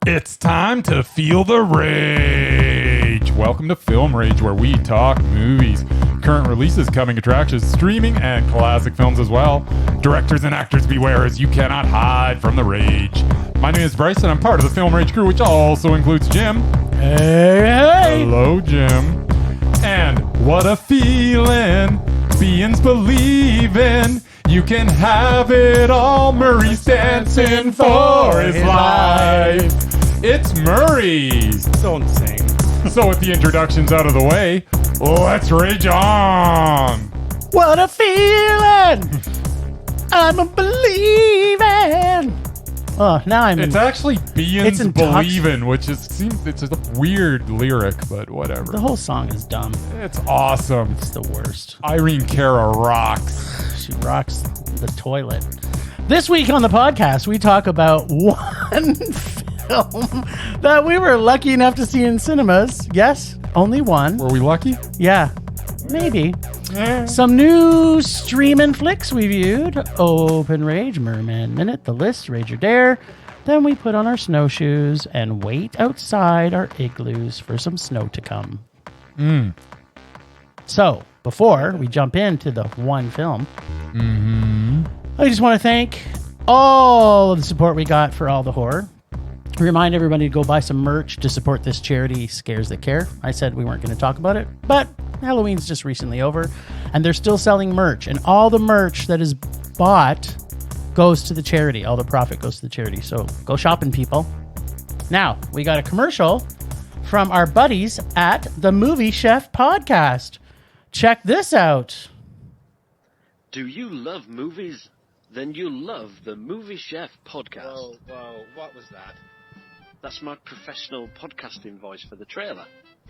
It's time to feel the rage. Welcome to Film Rage, where we talk movies, current releases, coming attractions, streaming, and classic films as well. Directors and actors beware, as you cannot hide from the rage. My name is Bryce, and I'm part of the Film Rage crew, which also includes Jim. Hey! Hello, Jim. And what a feeling, being's believing. You can have it all. Murray's dancing for his life. It's Murray's. Don't sing. So with the introductions out of the way, let's rage on. What a feeling! I'm a believing. Oh, now I'm. It's actually being's It's believing, which it's a weird lyric, but whatever. The whole song is dumb. It's awesome. It's the worst. Irene Cara rocks. She rocks the toilet. This week on the podcast, we talk about one film that we were lucky enough to see in cinemas. Yes, only one. Were we lucky? Yeah, maybe. Some new streaming flicks we viewed. Open Rage, Murman Minute, The List, Rage or Dare. Then we put on our snowshoes and wait outside our igloos for some snow to come. So, before we jump into the one film, I just want to thank all of the support we got for All the Horror. Remind everybody to go buy some merch to support this charity, Scares That Care. I said we weren't going to talk about it, but Halloween's just recently over, and they're still selling merch, and all the merch that is bought goes to the charity. All the profit goes to the charity, so go shopping, people. Now, we got a commercial from our buddies at the Movie Chef Podcast. Check this out. Do you love movies? Then you'll love the Movie Chef Podcast. Whoa, what was that? That's my professional podcasting voice for the trailer.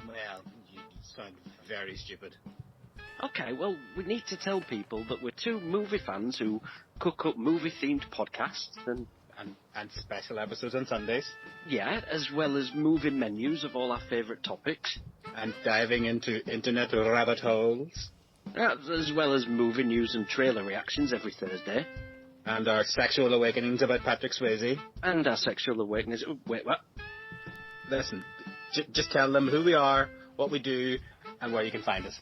Well, you sound very stupid. Okay, well, we need to tell people that we're two movie fans who cook up movie-themed podcasts And special episodes on Sundays. yeah, as well as movie menus of all our favourite topics. And diving into internet rabbit holes. As well as movie news and trailer reactions every Thursday. And our sexual awakenings about Patrick Swayze. And our sexual awakenings... Wait, what? Listen, just tell them who we are, what we do, and where you can find us.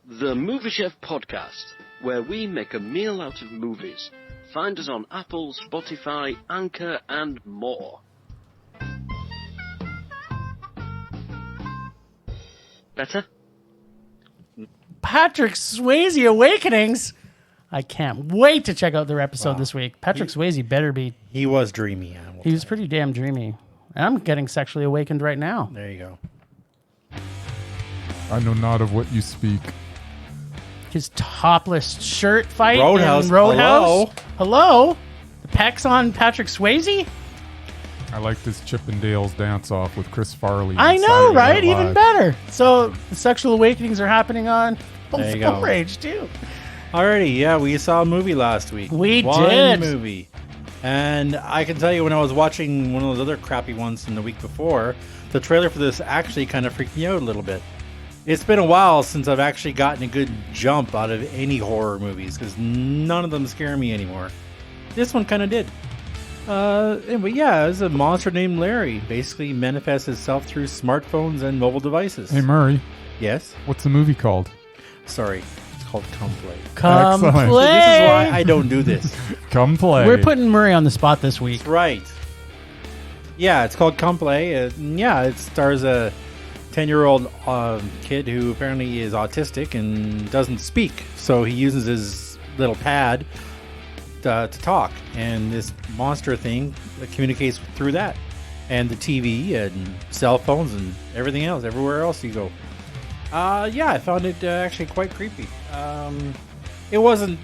The Movie Chef Podcast, where we make a meal out of movies. Find us on Apple, Spotify, Anchor, and more. Better? Patrick Swayze Awakenings. I can't wait to check out their episode this week. Patrick Swayze better be. He was dreamy. He was pretty damn dreamy. I'm getting sexually awakened right now. There you go. I know not of what you speak. His topless shirt fight Roadhouse. in Roadhouse. Hello? The pecs on Patrick Swayze? I like this Chippendales dance-off with Chris Farley. I on know, Saturday right? Night Even Live. better. So the sexual awakenings are happening on There you Film go. Rage too. Alrighty, yeah, we saw a movie last week. We One did. movie. And I can tell you, when I was watching one of those other crappy ones from the week before, the trailer for this actually kind of freaked me out a little bit. It's been a while since I've actually gotten a good jump out of any horror movies, because none of them scare me anymore. This one kind of did. Anyway, yeah, it's a monster named Larry. Basically manifests itself through smartphones and mobile devices. Hey, Murray, Yes? what's the movie called? Sorry. It's called Come Play. Come Excellent. play. This is why I don't do this. Come play. We're putting Murray on the spot this week. Right. Yeah, it's called Come Play. Yeah, it stars a 10-year-old kid who apparently is autistic and doesn't speak. So he uses his little pad to talk. And this monster thing communicates through that. And the TV and cell phones and everything else, everywhere else you go. Yeah, I found it actually quite creepy. It wasn't,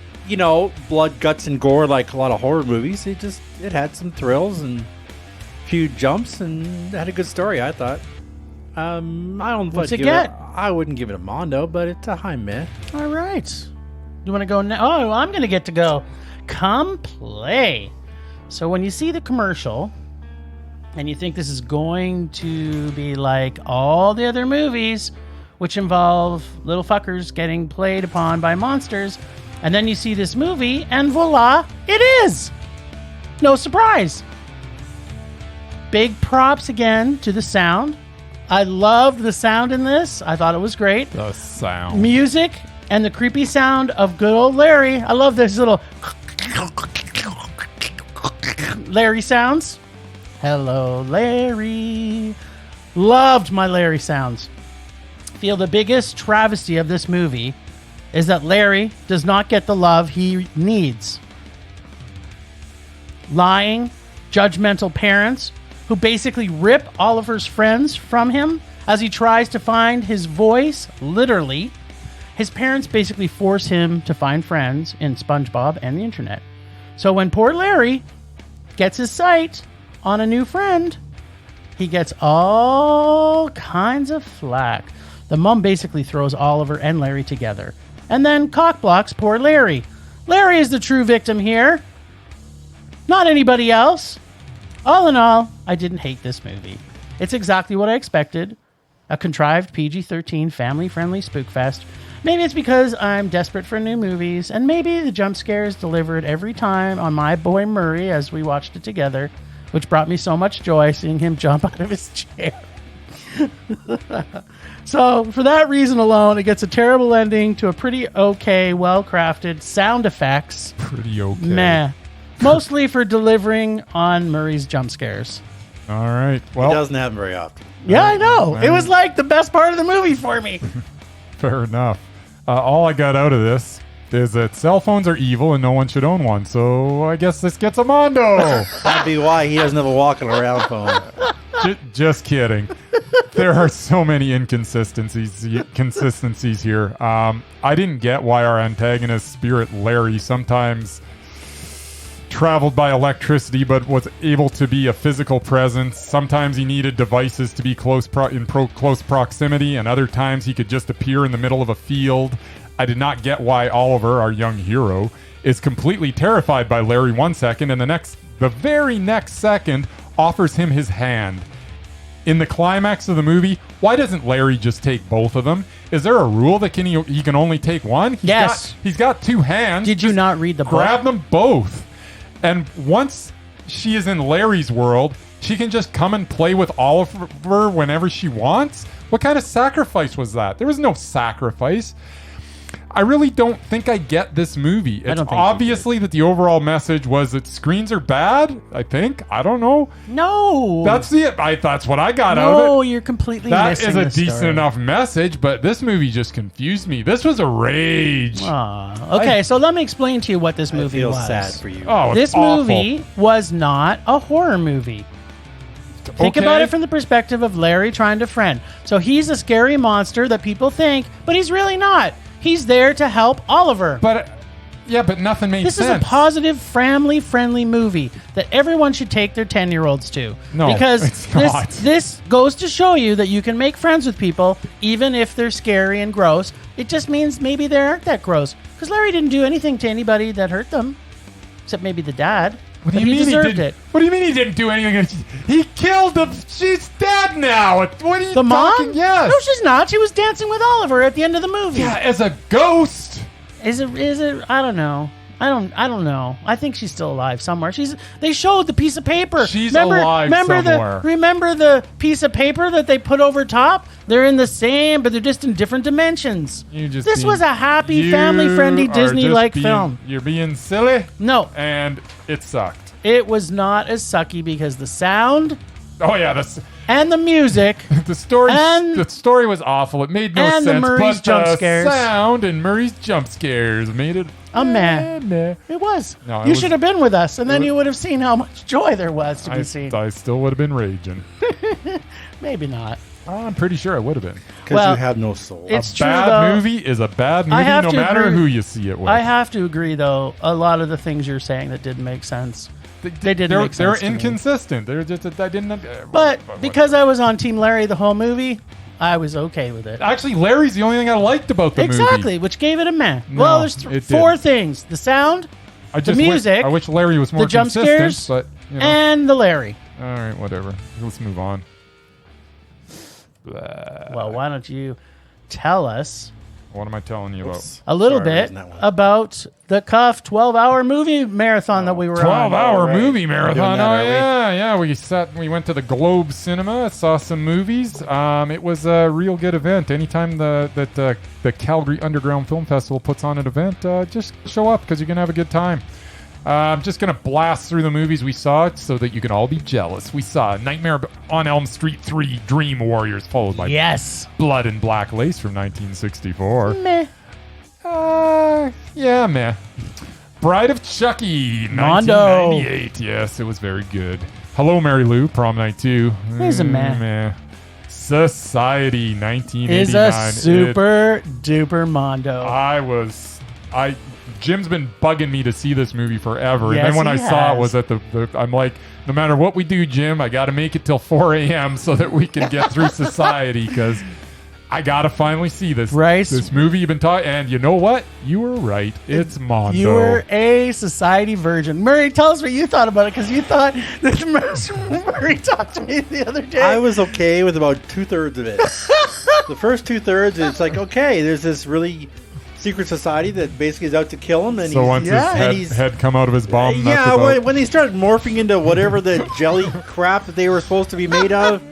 blood, guts, and gore like a lot of horror movies. It had some thrills and a few jumps and had a good story, I thought. I don't know if What's I'd it give get? I wouldn't give it a Mondo, but it's a high meh. All right. You want to go now? Oh, I'm going to get to go. Come play. So when you see the commercial and you think this is going to be like all the other movies, which involve little fuckers getting played upon by monsters, and then you see this movie, and voila, it is! No surprise. Big props again to the sound. I loved the sound in this. I thought it was great. The sound. Music and the creepy sound of good old Larry. I love this little Larry sounds. Hello, Larry. Loved my Larry sounds. Feel the biggest travesty of this movie is that Larry does not get the love he needs. Lying, judgmental parents who basically rip Oliver's friends from him as he tries to find his voice, literally. His parents basically force him to find friends in SpongeBob and the internet. So when poor Larry gets his sight on a new friend, he gets all kinds of flack. The mom basically throws Oliver and Larry together and then cockblocks poor Larry. Larry is the true victim here, not anybody else. All in all, I didn't hate this movie. It's exactly what I expected. A contrived PG-13 family-friendly spook fest. Maybe it's because I'm desperate for new movies, and maybe the jump scares delivered every time on my boy Murray as we watched it together, which brought me so much joy seeing him jump out of his chair. So, for that reason alone, it gets a terrible ending to a pretty okay, well-crafted sound effects. Pretty okay. Meh. Mostly for delivering on Murray's jump scares. All right. It Well, doesn't happen very often. Yeah, I know. It was like the best part of the movie for me. fair enough. All I got out of this is that cell phones are evil and no one should own one. So I guess this gets a mondo. That'd be why he doesn't have a walking around phone. Just kidding. There are so many consistencies here. I didn't get why our antagonist, Spirit Larry, sometimes traveled by electricity but was able to be a physical presence. Sometimes he needed devices to be close proximity, and other times he could just appear in the middle of a field. I did not get why Oliver, our young hero, is completely terrified by Larry one second and the very next second offers him his hand. In the climax of the movie, why doesn't Larry just take both of them? Is there a rule that he can only take one? He's got two hands. Did you not read the book? Grab them both. And once she is in Larry's world, she can just come and play with Oliver whenever she wants? What kind of sacrifice was that? There was no sacrifice. I really don't think I get this movie. It's obviously that the overall message was that screens are bad, I think. I don't know. No. That's what I got out of it. No, you're completely missing That is a the decent story. enough message, but this movie just confused me. This was a rage. Okay, so let me explain to you what this movie I feel was. sad for you. Oh, it's This awful. movie was not a horror movie. Think Okay. about it from the perspective of Larry trying to friend. So he's a scary monster that people think, but he's really not. He's there to help Oliver. But nothing made This sense. is a positive, family-friendly movie that everyone should take their 10-year-olds to. No, because it's not. this goes to show you that you can make friends with people even if they're scary and gross. It just means maybe they aren't that gross. Because Larry didn't do anything to anybody that hurt them, except maybe the dad. What do But you mean he deserved didn't? it. What do you mean he didn't do anything? He killed them. She's dead now. What are you The mom? talking? Yes. No, she's not. She was dancing with Oliver at the end of the movie. Yeah, as a ghost. Is it? I don't know. I don't know. I think she's still alive somewhere. They showed the piece of paper. She's alive somewhere. Remember the piece of paper that they put over top? They're in the same, but they're just in different dimensions. This was a happy, family-friendly, Disney-like film. You're being silly. No. And it sucked. It was not as sucky because the sound Oh yeah, and the music. the story. And- The story was awful. It made no and sense. the Murray's but jump the scares. sound and Murray's jump scares made it A meh. It was. No, it you was- should have been with us, and then was- you would have seen how much joy there was to be seen. I still would have been raging. Maybe not. I'm pretty sure I would have been. Because Well, you have no soul. It's A true, bad though. movie is a bad I movie, have no to matter agree- who you see it with. I have to agree, though. A lot of the things you're saying that didn't make sense. They didn't make sense. They're to me. inconsistent. They're just I didn't. But because I was on Team Larry the whole movie, I was okay with it. Actually, Larry's the only thing I liked about the movie. Exactly, which gave it a meh. No, Well, there's it four didn't. things: the sound, I the just music, I wish Larry was more the jump consistent, scares, but you know. and the Larry. All right, whatever. Let's move on. Blah. Well, why don't you tell us What am I telling you about? A little Sorry, bit isn't that one? about the Cuff 12-hour movie marathon that we were on. 12-hour right. movie marathon. Doing that, Oh are we? yeah. We went to the Globe Cinema, saw some movies. It was a real good event. Anytime the Calgary Underground Film Festival puts on an event, just show up because you're gonna have a good time. I'm just gonna blast through the movies we saw so that you can all be jealous. We saw Nightmare on Elm Street 3: Dream Warriors, followed by Yes. Blood and Black Lace from 1964. Meh. Yeah, meh. Bride of Chucky, Mondo. 1998. Yes, it was very good. Hello, Mary Lou, Prom Night 2. It's a meh. Society, 1989. Is a super duper Mondo. Jim's been bugging me to see this movie forever. Yes, and then when I he saw it has. was at I'm like, no matter what we do, Jim, I got to make it till 4 a.m. so that we can get through Society because I got to finally see this. Bryce. This movie you've been talking. And you know what? You were right. It's Mondo. You were a Society virgin. Murray, tell us what you thought about it because you thought that Murray talked to me the other day. I was okay with about 2/3 of it. The first 2/3, it's like, okay, there's this really secret society that basically is out to kill him. And So once he's his head come out of his bum, that's yeah, about- when they started morphing into whatever the jelly crap that they were supposed to be made of,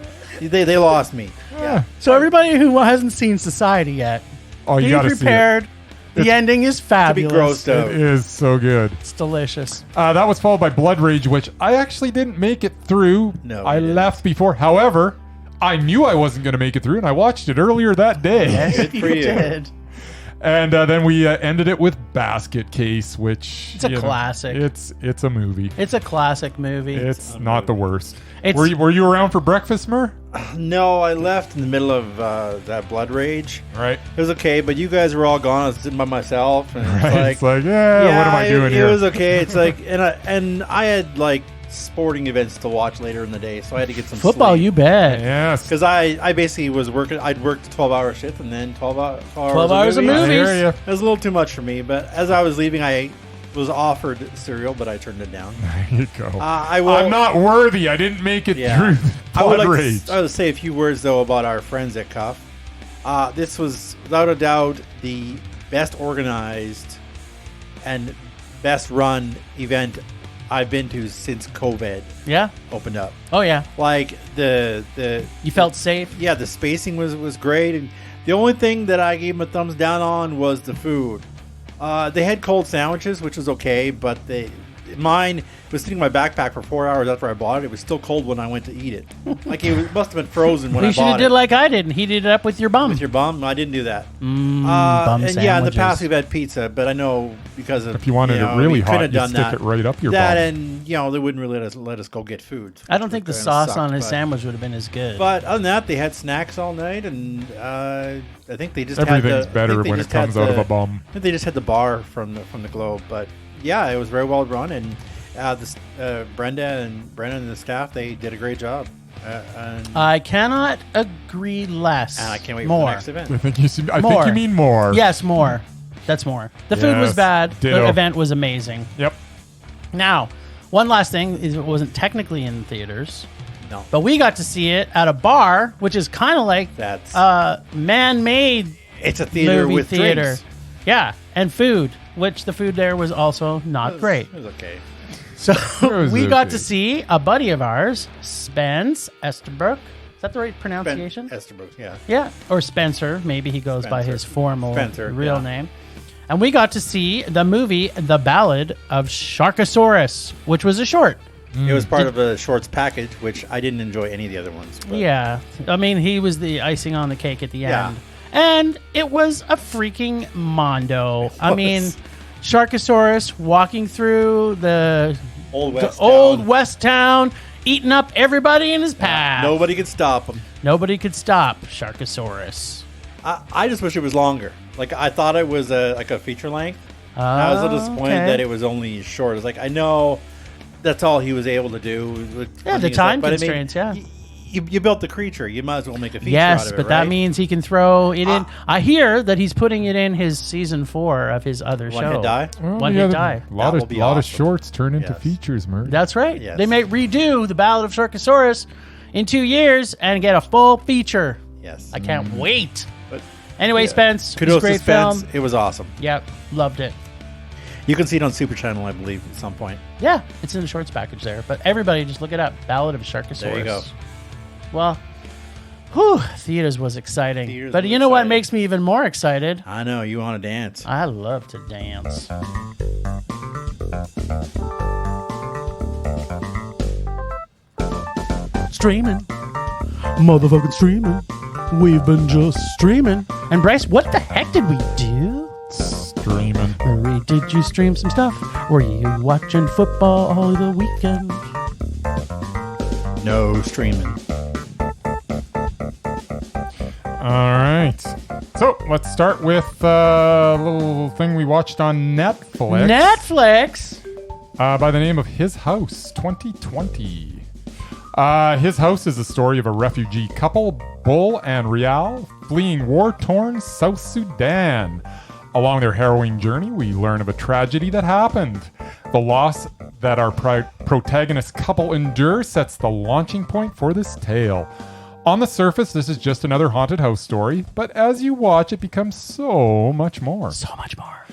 they lost me. Yeah. So everybody who hasn't seen Society yet, Oh, you be got to see it. prepared. The ending is To be fabulous. grossed out. It is so good. It's delicious. That was followed by Blood Rage, which I actually didn't make it through. No, I you didn't. left before. However, I knew I wasn't going to make it through, and I watched it earlier that day. Yes, Good for you. did. And then we ended it with Basket Case, which It's a classic. It's a movie. It's a classic movie. It's not the worst. It's- Were you around for breakfast, Mur? No, I left in the middle of that Blood Rage. Right. It was okay, but you guys were all gone. I was sitting by myself, and Right. it's like, what am I doing it here? was okay. It's like, and I had like sporting events to watch later in the day, so I had to get some Football, you bet. Yes. because I basically was working. I'd worked a 12-hour shift and then 12 hours 12 hours of I movies. hear ya. It was a little too much for me, but as I was leaving, I was offered cereal, but I turned it down. There you go. I will. I'm not worthy. I didn't make it Yeah. through I would Blood like Rage. to say a few words though about our friends at Cuff. This was without a doubt the best organized and best run event I've been to since COVID Yeah. opened up. Oh, yeah. Like the You felt safe? yeah, the spacing was great, and the only thing that I gave them a thumbs down on was the food. They had cold sandwiches, which was okay, but mine was sitting in my backpack for 4 hours after I bought it. It was still cold when I went to eat it. Like must have been frozen when You I should have bought did it. like I did and heated it up with your bum. With your bum? I didn't do that. bum And yeah, in the sandwiches. past we've had pizza, but I know because of If you wanted it we really couldn't hot, have you'd done stick that. it right up your that, bum. and they wouldn't really let us go get food. I don't think the Which sauce sucked, on his but- sandwich would have been as good. But other than that, they had snacks all night, and I think they just Everything's had better when it comes out of a bum. I think they just had the bar from the Globe, but yeah, it was very well run, and Brenda and Brennan and the staff, they did a great job. And I cannot agree less. I can't wait more. for the next event. I think you More. mean more. Yes, more. That's more. The food was Yes, bad. ditto. The event was amazing. Yep. Now, one last thing is it wasn't technically in theaters, No, but we got to see it at a bar, which is kind of like that's man-made it's a theater movie with theater. drinks. Yeah, and food, which the food there was also not great. It was okay. So was we got okay. to see a buddy of ours, Spence Esterbrook. Is that the right pronunciation? Esterbrook, yeah. Yeah, or Spencer. Maybe he goes by Spencer. his formal Spencer, real yeah. name. And we got to see the movie The Ballad of Sharkasaurus, which was a short. It was part of a shorts package, which I didn't enjoy any of the other ones. But Yeah. I mean, he was the icing on the cake at the Yeah. end. And it was a freaking mondo. I was. mean, Sharkasaurus walking through the Old West old Town. West Town, eating up everybody in his path. Nobody could stop him. Nobody could stop Sharkasaurus. I just wish it was longer. Like I thought it was like a feature length. I was a little disappointed okay. that it was only short. It's like I know that's all he was able to do. With Yeah, funding the and stuff, time but I mean, constraints, yeah. You built the creature. You might as well make a feature out Yes, of it, but that right? means he can throw it in. I hear that he's putting it in his season 4 of his other One show. Hit Die? Well, One yeah, Hit Die. A lot That of will be lot of awesome. shorts turn into Yes. features, Murray. That's right. Yes. They may redo the Ballad of Sharkasaurus in 2 years and get a full feature. Yes. I can't wait. But Anyway, Spence, Kudos great to Spence. film. It was awesome. Yep, loved it. You can see it on Super Channel, I believe, at some point. Yeah, it's in the shorts package there. But everybody, just look it up. Ballad of Sharkasaurus. There you go. Well, theaters was exciting. Theaters But was you know what exciting. makes me even more excited? I know, you want to dance. I love to dance. Streaming. Motherfucking streaming. We've been just streaming. And Bryce, what the heck did we do? Streaming. Marie, did you stream some stuff? Were you watching football all the weekend? No streaming. All right. So let's start with a little thing we watched on Netflix. By the name of His House 2020. His House is a story of a refugee couple, Bull and Rial, fleeing war-torn South Sudan. Along their harrowing journey, we learn of a tragedy that happened. The loss that our protagonist couple endure sets the launching point for this tale. On the surface, this is just another haunted house story, but as you watch, it becomes so much more. So much more.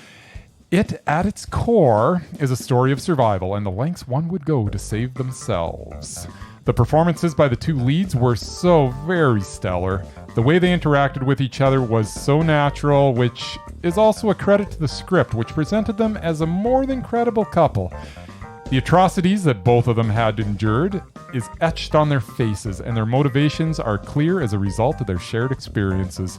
It, at its core, is a story of survival and the lengths one would go to save themselves. The performances by the two leads were so very stellar. The way they interacted with each other was so natural, which is also a credit to the script, which presented them as a more than credible couple. The atrocities that both of them had endured is etched on their faces, and their motivations are clear as a result of their shared experiences.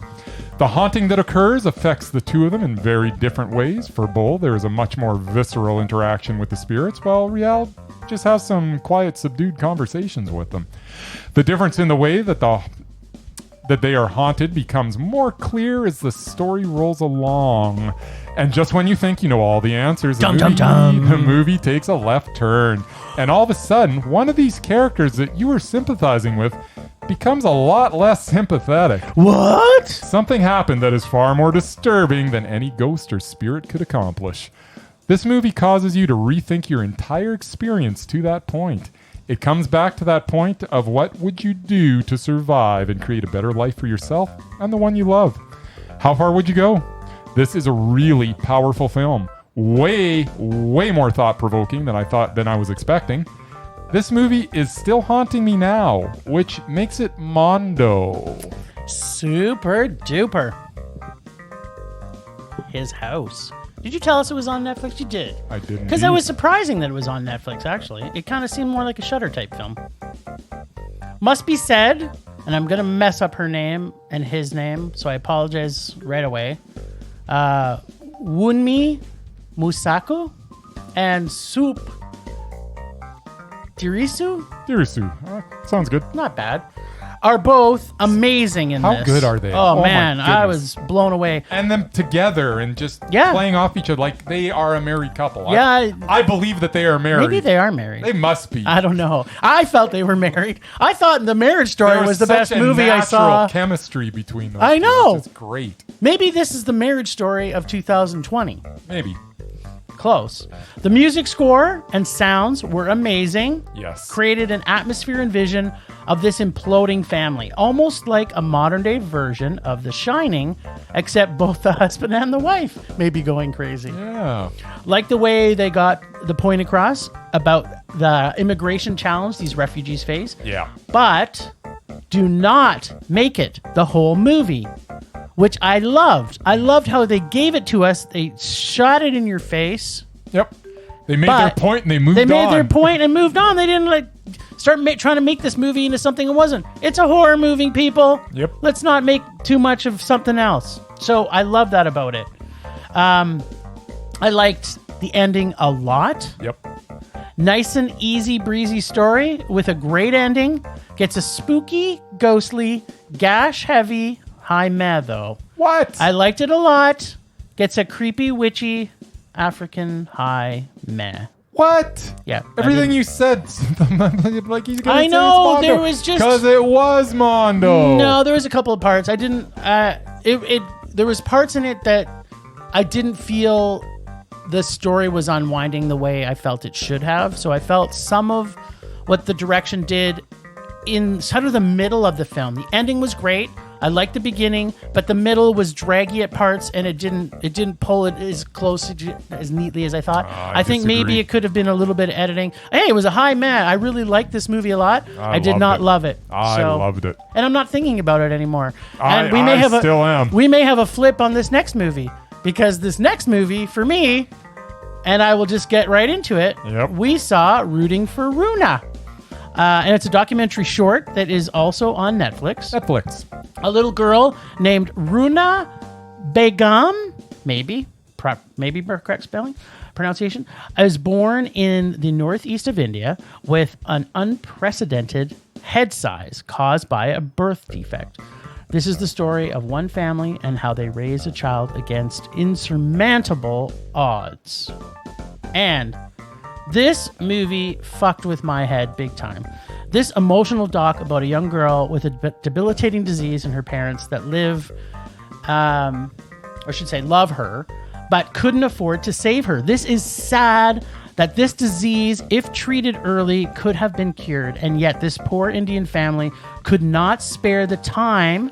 The haunting that occurs affects the two of them in very different ways. For Bull, there is a much more visceral interaction with the spirits, while Rial just has some quiet, subdued conversations with them. The difference in the way that they are haunted becomes more clear as the story rolls along. And just when you think you know all the answers, the movie takes a left turn. And all of a sudden, one of these characters that you were sympathizing with becomes a lot less sympathetic. What? Something happened that is far more disturbing than any ghost or spirit could accomplish. This movie causes you to rethink your entire experience to that point. It comes back to that point of what would you do to survive and create a better life for yourself and the one you love. How far would you go? This is a really powerful film. Way more thought-provoking than I was expecting. This movie is still haunting me now, which makes it Mondo. Super duper. His House. Did you tell us it was on Netflix? You did. I didn't. Because that was surprising that it was on Netflix, actually. It kind of seemed more like a Shudder type film. Must be said, and I'm going to mess up her name and his name, so I apologize right away. Wunmi Musako and Soup Dirisu? Sounds good. Not bad. Are both amazing in this. How good are they? Oh Oh, man, my I goodness. was blown away. And them together and just Yeah. playing off each other like they are a married couple. Yeah, I believe that they are married. maybe they are married. They must be. I don't know. I felt they were married. I thought The Marriage Story There was the such best a movie I saw. natural chemistry between them. I know. It's great. Maybe this is The Marriage Story of 2020. Maybe. Close. The music score and sounds were amazing. Yes. Created an atmosphere and vision of this imploding family, almost like a modern day version of The Shining, except both the husband and the wife may be going crazy. Yeah. Like the way they got the point across about the immigration challenge these refugees face. Yeah. But do not make it the whole movie, which I loved. I loved how they gave it to us. They shot it in your face. Yep. They made But their point and they moved on. They made their point and moved on. They didn't start trying to make this movie into something it wasn't. It's a horror movie, people. Yep. Let's not make too much of something else. So I love that about it. I liked the ending a lot. Yep. Nice and easy, breezy story with a great ending. Gets a spooky, ghostly, gash-heavy high meh, though. What? I liked it a lot. Gets a creepy, witchy, African high meh. What? Yeah. Everything you said, like he's gonna I say know, it's Mondo, there was just- because it was Mondo. No, there was a couple of parts. I didn't. There was parts in it that I didn't feel the story was unwinding the way I felt it should have. So I felt some of what the direction did in sort of the middle of the film. The ending was great. I liked the beginning, but the middle was draggy at parts, and it didn't pull it as close as neatly as I thought. I think disagree. maybe it could have been a little bit of editing. Hey, it was a high man. I really liked this movie a lot. I did not love it. I loved it. And I'm not thinking about it anymore. And I still am. We may have a flip on this next movie, because this next movie, for me, and I will just get right into it, we saw Rooting for Roona. And it's a documentary short that is also on Netflix. A little girl named Roona Begum, maybe correct pronunciation, is born in the northeast of India with an unprecedented head size caused by a birth defect. This is the story of one family and how they raise a child against insurmountable odds. And this movie fucked with my head big time. This emotional doc about a young girl with a debilitating disease and her parents that love her, but couldn't afford to save her. This is sad that this disease, if treated early, could have been cured, and yet this poor Indian family could not spare the time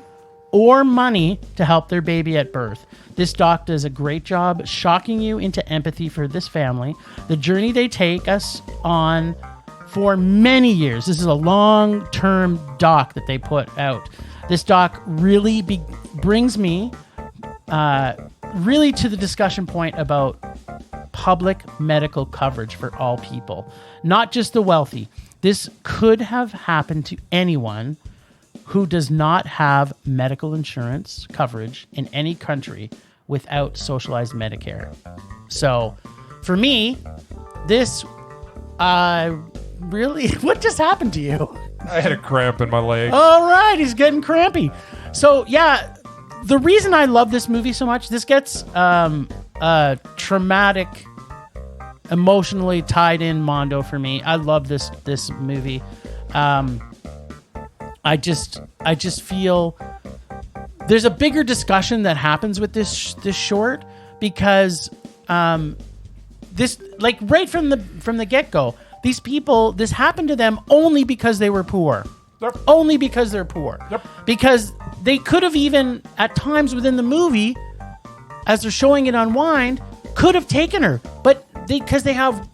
or money to help their baby at birth. This doc does a great job shocking you into empathy for this family, the journey they take us on for many years. This is a long-term doc that they put out. This doc really brings me really to the discussion point about public medical coverage for all people, not just the wealthy. This could have happened to anyone who does not have medical insurance coverage in any country without socialized Medicare. So, for me, this really, what just happened to you? I had a cramp in my leg. All right, he's getting crampy. So, yeah, the reason I love this movie so much, this gets traumatic, emotionally tied in Mondo for me. I love this movie. I just feel there's a bigger discussion that happens with this short, because this, like, right from the get-go, these people, this happened to them only because they were poor. Yep. Only because they're poor. Yep. Because they could have even, at times within the movie, as they're showing it unwind, could have taken her. But because they have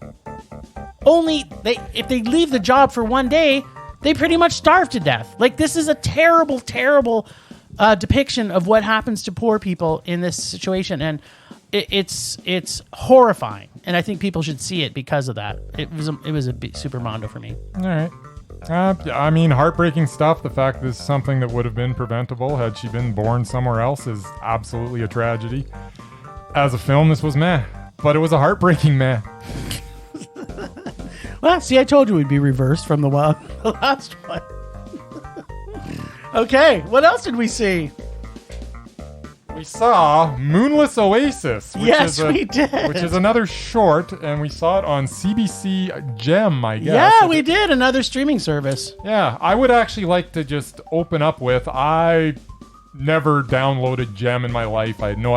if they leave the job for one day, they pretty much starve to death. Like, this is a terrible, terrible depiction of what happens to poor people in this situation. And it's horrifying. And I think people should see it because of that. It was a big super Mondo for me. All right. I mean, heartbreaking stuff. The fact that this is something that would have been preventable had she been born somewhere else is absolutely a tragedy. As a film, this was meh. But it was a heartbreaking meh. Well, see, I told you we'd be reversed from the last one. Okay, what else did we see? We saw Moonless Oasis. We did. Which is another short, and we saw it on CBC GEM, I guess. Yeah, we did. Another streaming service. Yeah, I would actually like to just open up with, I never downloaded GEM in my life. I knew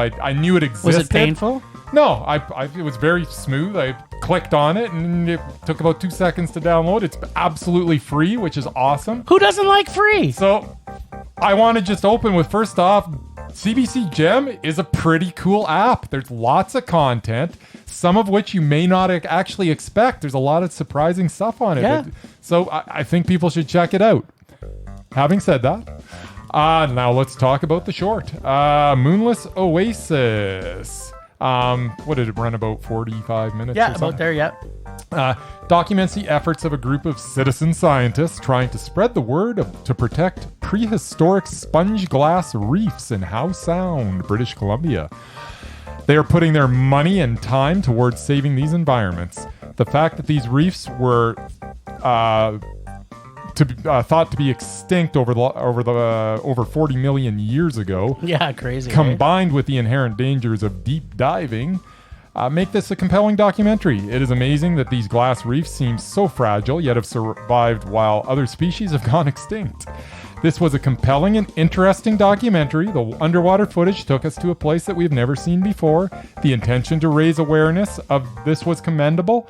it existed. Was it painful? No, it was very smooth. I clicked on it, and it took about 2 seconds to download. It's absolutely free, which is awesome. Who doesn't like free? So I want to just open with, first off, CBC GEM is a pretty cool app. There's lots of content, some of which you may not actually expect. There's a lot of surprising stuff on it. Yeah. So I think people should check it out. Having said that, now let's talk about the short. Moonless Oasis. What did it run, about 45 minutes? Yeah, or about there, yeah. Documents the efforts of a group of citizen scientists trying to spread the word to protect prehistoric sponge glass reefs in Howe Sound, British Columbia. They are putting their money and time towards saving these environments. The fact that these reefs were thought to be extinct over 40 million years ago. Yeah, crazy. Combined with the inherent dangers of deep diving, make this a compelling documentary. It is amazing that these glass reefs seem so fragile, yet have survived while other species have gone extinct. This was a compelling and interesting documentary. The underwater footage took us to a place that we've never seen before. The intention to raise awareness of this was commendable,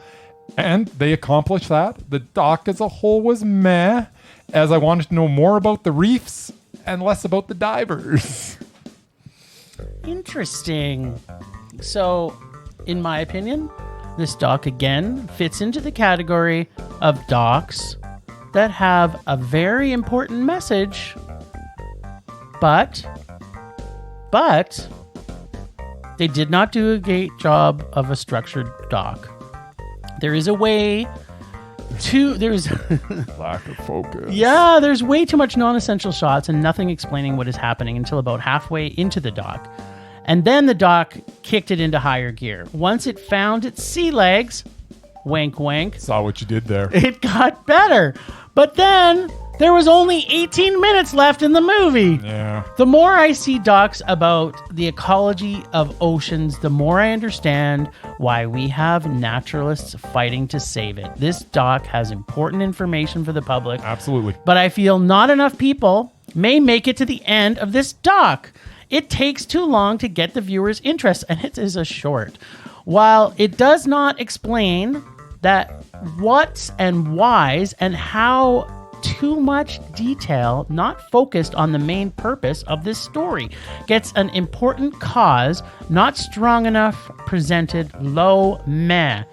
and they accomplished that. The doc as a whole was meh, as I wanted to know more about the reefs and less about the divers. Interesting. So, in my opinion, this doc again fits into the category of docs that have a very important message, but they did not do a great job of a structured doc. There is a way to... There's... Lack of focus. Yeah, there's way too much non-essential shots and nothing explaining what is happening until about halfway into the doc. And then the doc kicked it into higher gear. Once it found its sea legs, wink, wink, Saw what you did there. it got better. But then there was only 18 minutes left in the movie. Yeah. The more I see docs about the ecology of oceans, the more I understand why we have naturalists fighting to save it. This doc has important information for the public. Absolutely. But I feel not enough people may make it to the end of this doc. It takes too long to get the viewer's interest, and it is a short. While it does not explain that what's and whys and how, too much detail not focused on the main purpose of this story. Gets an important cause, not strong enough presented, low meh.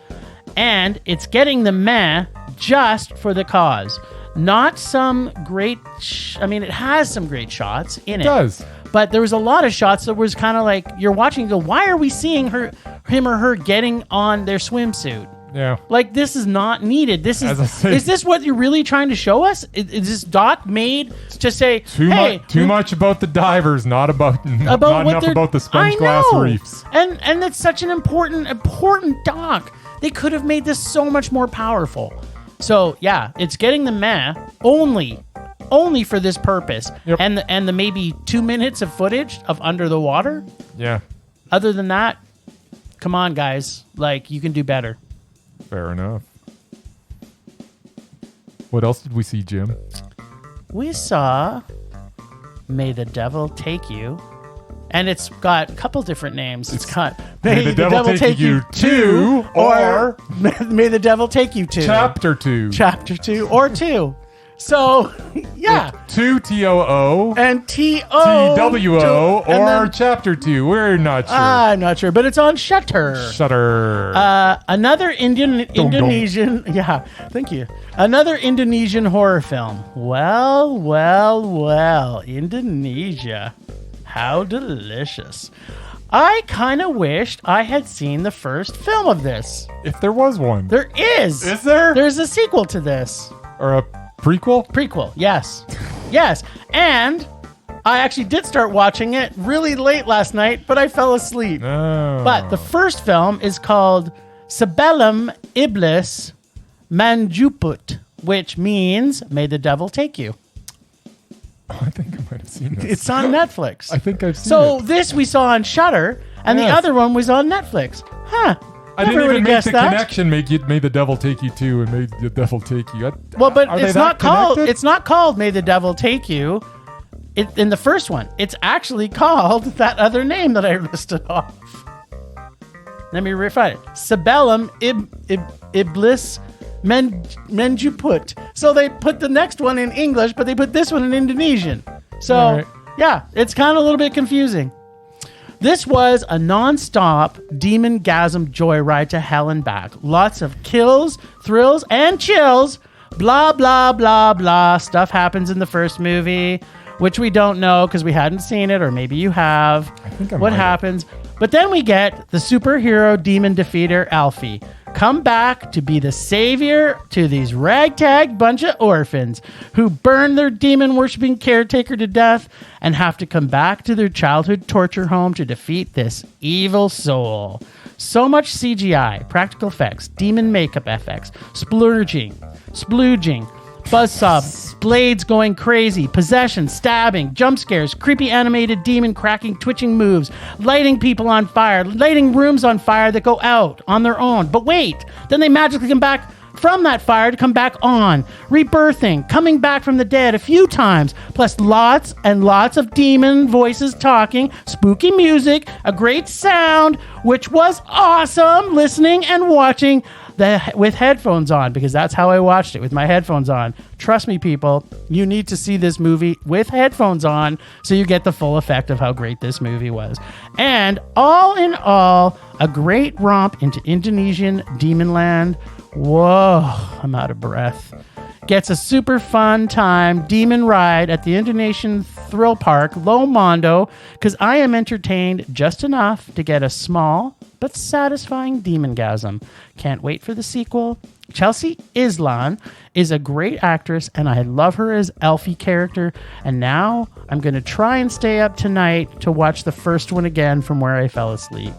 And it's getting the meh just for the cause. Not some great... it has some great shots in it. It does. But there was a lot of shots that was kind of like, you're watching and go, why are we seeing him or her getting on their swimsuit? Yeah. Like, this is not needed. This is this what you're really trying to show us? Is this doc made to say, too much about the divers, not not enough about the sponge glass reefs. And that's such an important doc. They could have made this so much more powerful. So yeah, it's getting the meh only for this purpose. Yep. And the maybe 2 minutes of footage of under the water. Yeah. Other than that, come on, guys. Like, you can do better. Fair enough. What else did we see, Jim? We saw May the Devil Take You. And it's got a couple different names. It's got May the Devil Take You 2 or May the Devil Take You 2. Chapter 2. Chapter 2 or 2. So, yeah. 2 TOO And TO TWO or Chapter 2. We're not sure. I'm not sure, but it's on Shudder. Shudder. Another Indonesian... Yeah, thank you. Another Indonesian horror film. Well, Indonesia. How delicious. I kind of wished I had seen the first film of this. If there was one. There is. Is there? There's a sequel to this. Or a prequel? Prequel, yes. Yes. And I actually did start watching it really late last night, but I fell asleep. Oh. But the first film is called Sebelum Iblis Menjemput, which means May the Devil Take You. Oh, I think I might have seen this. It's on Netflix. I think I've seen it. So this we saw on Shudder, and the Yes. other one was on Netflix. Huh. I didn't even make the connection. May the Devil Take You 2 and May the Devil Take You. Well, but Are it's they not that called. connected? It's not called May the Devil Take You. In the first one, it's actually called that other name that I listed off. Let me refine it. Sebelum Iblis Menjemput. So they put the next one in English, but they put this one in Indonesian. So All right. yeah, it's kind of a little bit confusing. This was a non-stop demon-gasm joyride to hell and back. Lots of kills, thrills, and chills. Blah, blah, blah, blah. Stuff happens in the first movie, which we don't know because we hadn't seen it, or maybe you have. I think I what might have. happens? But then we get the superhero demon defeater, Alfie, come back to be the savior to these ragtag bunch of orphans who burn their demon-worshipping caretaker to death and have to come back to their childhood torture home to defeat this evil soul. So much CGI, practical effects, demon makeup effects, splooging, buzzsaw, blades going crazy, possession, stabbing, jump scares, creepy animated demon cracking, twitching moves, lighting people on fire, lighting rooms on fire that go out on their own. But wait, then they magically come back from that fire to come back on, rebirthing, coming back from the dead a few times, plus lots and lots of demon voices talking, spooky music, a great sound, which was awesome listening and watching. with headphones on, because that's how I watched it, with my headphones on. Trust me, people, you need to see this movie with headphones on so you get the full effect of how great this movie was. And all in all, a great romp into Indonesian demon land. Whoa, I'm out of breath. Gets a super fun time demon ride at the Indonesian thrill park Lo Mondo, because I am entertained just enough to get a small but satisfying demongasm. Can't wait for the sequel. Chelsea Islan is a great actress, and I love her as Elfie character. And now I'm going to try and stay up tonight to watch the first one again from where I fell asleep.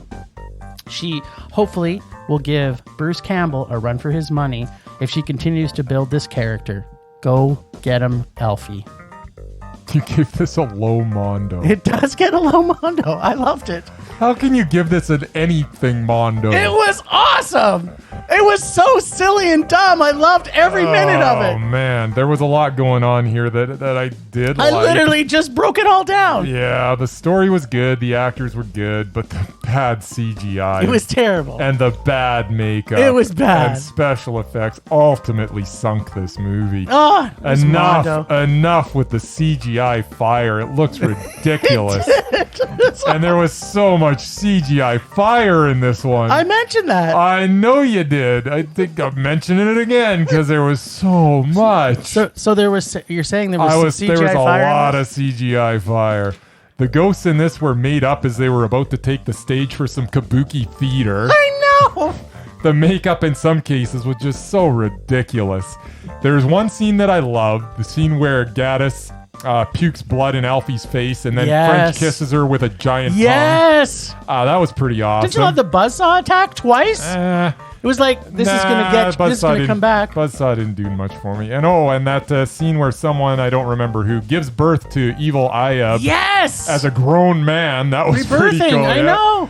She hopefully will give Bruce Campbell a run for his money if she continues to build this character. Go get him, Elfie. You gave this a low mondo. It does get a low mondo. I loved it. How can you give this an anything mondo? It was awesome. It was so silly and dumb. I loved every minute of it. Oh man, there was a lot going on here that I did I like. literally just broke it all down. Yeah, the story was good, the actors were good, but the bad CGI. It was terrible. And the bad makeup. It was bad. And special effects ultimately sunk this movie. Oh, it was Mondo. Enough with the CGI fire. It looks ridiculous. And there was so much CGI fire in this one. I mentioned that. I know you did. I think I'm mentioning it again because there was so much. So there was. You're saying there was some CGI there was a fire? lot of CGI fire. The ghosts in this were made up as they were about to take the stage for some kabuki theater. I know. The makeup in some cases was just so ridiculous. There's one scene that I loved, the scene where Gaddis pukes blood in Alfie's face and then French kisses her with a giant tongue. Yes. That was pretty awesome. Did you love the buzzsaw attack twice? It was like, this is going to come back. Buzzsaw didn't do much for me. And that scene where someone, I don't remember who, gives birth to evil Ayab. Yes! As a grown man. That was pretty cool. I know.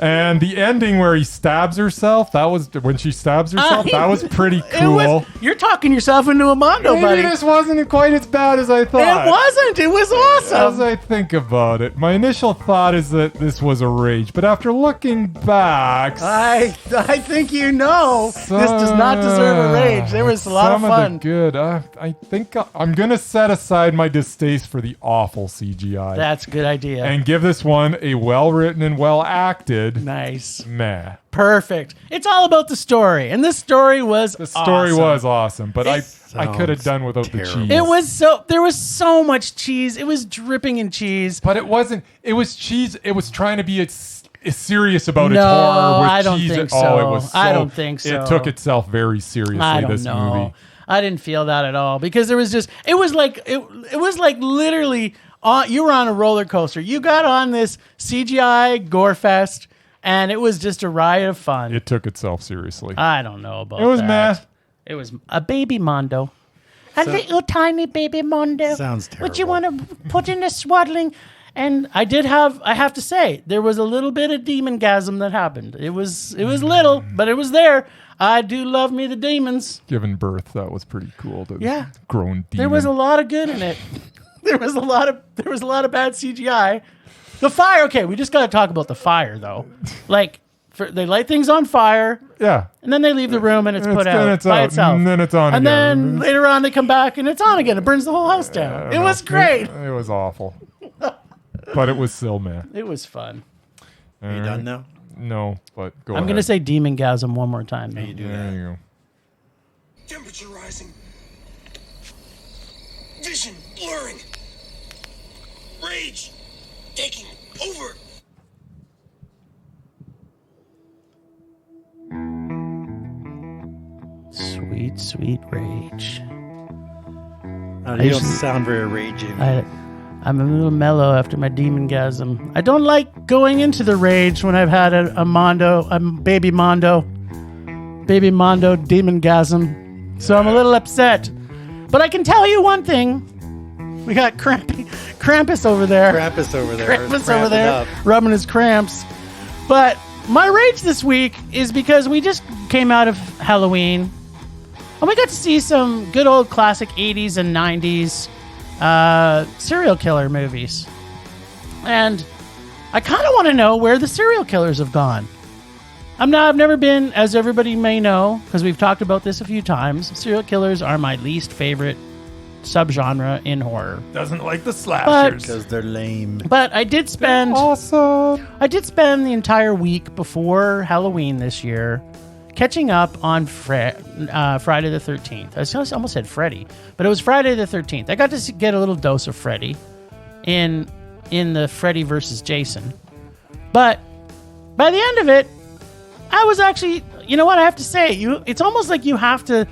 And the ending where he stabs herself, that was when she stabs herself, that was pretty cool. You're talking yourself into a mondo, buddy. Maybe this wasn't quite as bad as I thought. It wasn't. It was awesome. As I think about it, my initial thought is that this was a rage, but after looking back, I think this does not deserve a rage. There was a lot of fun. Some of the good. I think I'm gonna set aside my distaste for the awful CGI. That's a good idea. And give this one a well-written and well-acted. Nice. Meh. Perfect. It's all about the story, and this story was awesome, but I could have done without terrible. the cheese. There was so much cheese. It was dripping in cheese. But it wasn't. It was cheese. It was trying to be serious about its horror with I don't cheese. Think so. It was. I don't think so. It took itself very seriously. This movie. I didn't feel that at all because there was just. It was like literally. You were on a roller coaster. You got on this CGI gore fest, and it was just a riot of fun. It took itself seriously. I don't know about that. It was meh. It was a baby Mondo. A little tiny baby Mondo. Sounds terrible. What you want to put in a swaddling? And I have to say, there was a little bit of demongasm that happened. It was little, but it was there. I do love me the demons. Giving birth, that was pretty cool. Grown demon. There was a lot of good in it. There was a lot of bad CGI. The fire, okay, we just got to talk about the fire though. Like they light things on fire. Yeah. And then they leave the room and it's put out by itself. And then it's on and again. And then later on they come back and it's on again. It burns the whole house down. It was great. It was awful. But it was still meh. It was fun. Are you done now? No, but go ahead. I'm going to say demongasm one more time. You do there that. you go. Temperature rising. Vision blurring. Rage taking over. Sweet, sweet rage. You don't sound very raging. I'm a little mellow after my demongasm. I don't like going into the rage when I've had a baby Mondo demongasm. So I'm a little upset. But I can tell you one thing. We got Krampus over there. Krampus over Krampus over rubbing his cramps. But my rage this week is because we just came out of Halloween. And we got to see some good old classic 80s and 90s serial killer movies. And I kind of want to know where the serial killers have gone. I've never been, as everybody may know, because we've talked about this a few times, serial killers are my least favorite subgenre in horror. Doesn't like the slashers. Because they're lame. But I did spend Awesome. the entire week before Halloween this year catching up on Friday the 13th. I almost said Freddy, but it was Friday the 13th. I got to get a little dose of Freddy in the Freddy versus Jason. But by the end of it, I was actually, you know what I have to say? It's almost like you have to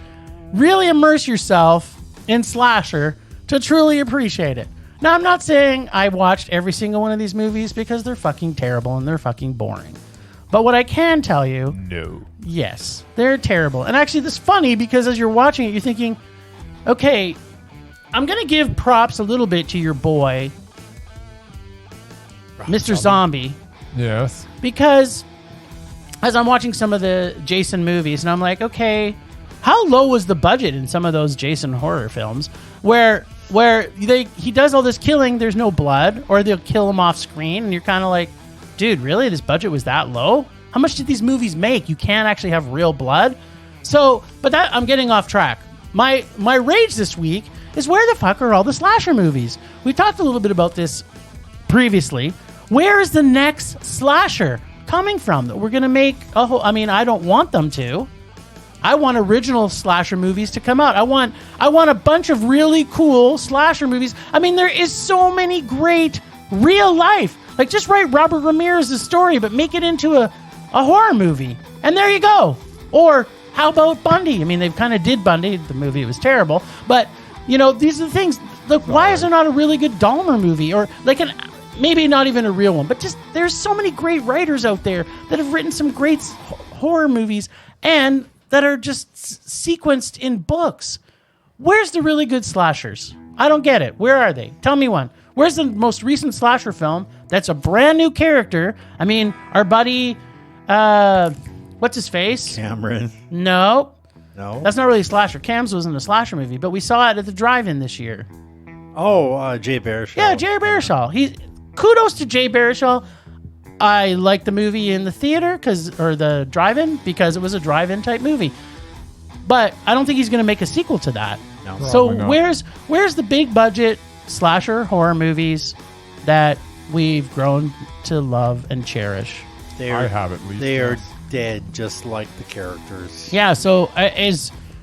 really immerse yourself in slasher to truly appreciate it. Now, I'm not saying I watched every single one of these movies because they're fucking terrible and they're fucking boring. But what I can tell you, No. yes, they're terrible. And actually, this is funny because as you're watching it, you're thinking, okay, I'm going to give props a little bit to your boy, Mr. Zombie, Yes. because as I'm watching some of the Jason movies, and I'm like, okay, how low was the budget in some of those Jason horror films where he does all this killing, there's no blood, or they'll kill him off screen, and you're kind of like, dude, really? This budget was that low? How much did these movies make? You can't actually have real blood? So, but that I'm getting off track. My rage this week is where the fuck are all the slasher movies? We talked a little bit about this previously. Where is the next slasher coming from that we're going to make a whole... I mean, I don't want them to. I want original slasher movies to come out. I want a bunch of really cool slasher movies. I mean, there is so many great real life. Like, just write Robert Ramirez's story, but make it into a horror movie. And there you go. Or how about Bundy? I mean, they kind of did Bundy. The movie was terrible. But, you know, these are the things. Look, why is there not a really good Dahmer movie? Or like maybe not even a real one, but just there's so many great writers out there that have written some great horror movies and that are just sequenced in books. Where's the really good slashers? I don't get it. Where are they? Tell me one. Where's the most recent slasher film that's a brand new character? I mean, our buddy, what's his face? Cameron. No. No. That's not really a slasher. Cam's wasn't a slasher movie, but we saw it at the drive-in this year. Oh, Jay Baruchel. Yeah, Jay Baruchel. Kudos to Jay Baruchel. I liked the movie in the theater or the drive-in because it was a drive-in type movie. But I don't think he's going to make a sequel to that. No. So Probably not. where's the big budget slasher horror movies that we've grown to love and cherish? I have at least. They are yes. dead, just like the characters. Yeah. So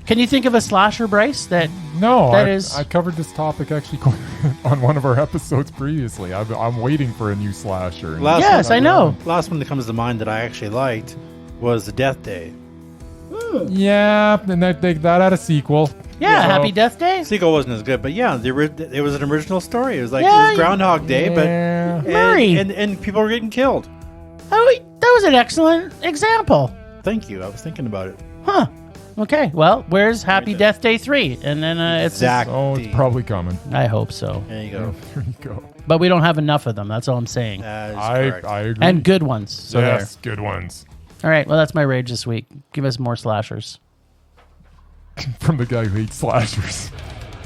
can you think of a slasher, Bryce? No, that I is- covered this topic actually on one of our episodes previously. I'm waiting for a new slasher. Yes, I know. Last one that comes to mind that I actually liked was The Death Day. Yeah, and that had a sequel. Yeah, So- Happy Death Day. Sequel wasn't as good, but yeah, it was an original story. It was like Yeah, it was Groundhog Day, Yeah. but Murray. and people were getting killed. Oh, that was an excellent example. Thank you. I was thinking about it. Huh. Okay. Well, where's Happy Death Day 3? And then it's Zach. Oh, it's probably coming. I hope so. There you go. There you go. But we don't have enough of them. That's all I'm saying. That is correct. I agree. And good ones. So yes, good ones. there. All right. Well, that's my rage this week. Give us more slashers. From the guy who hates slashers.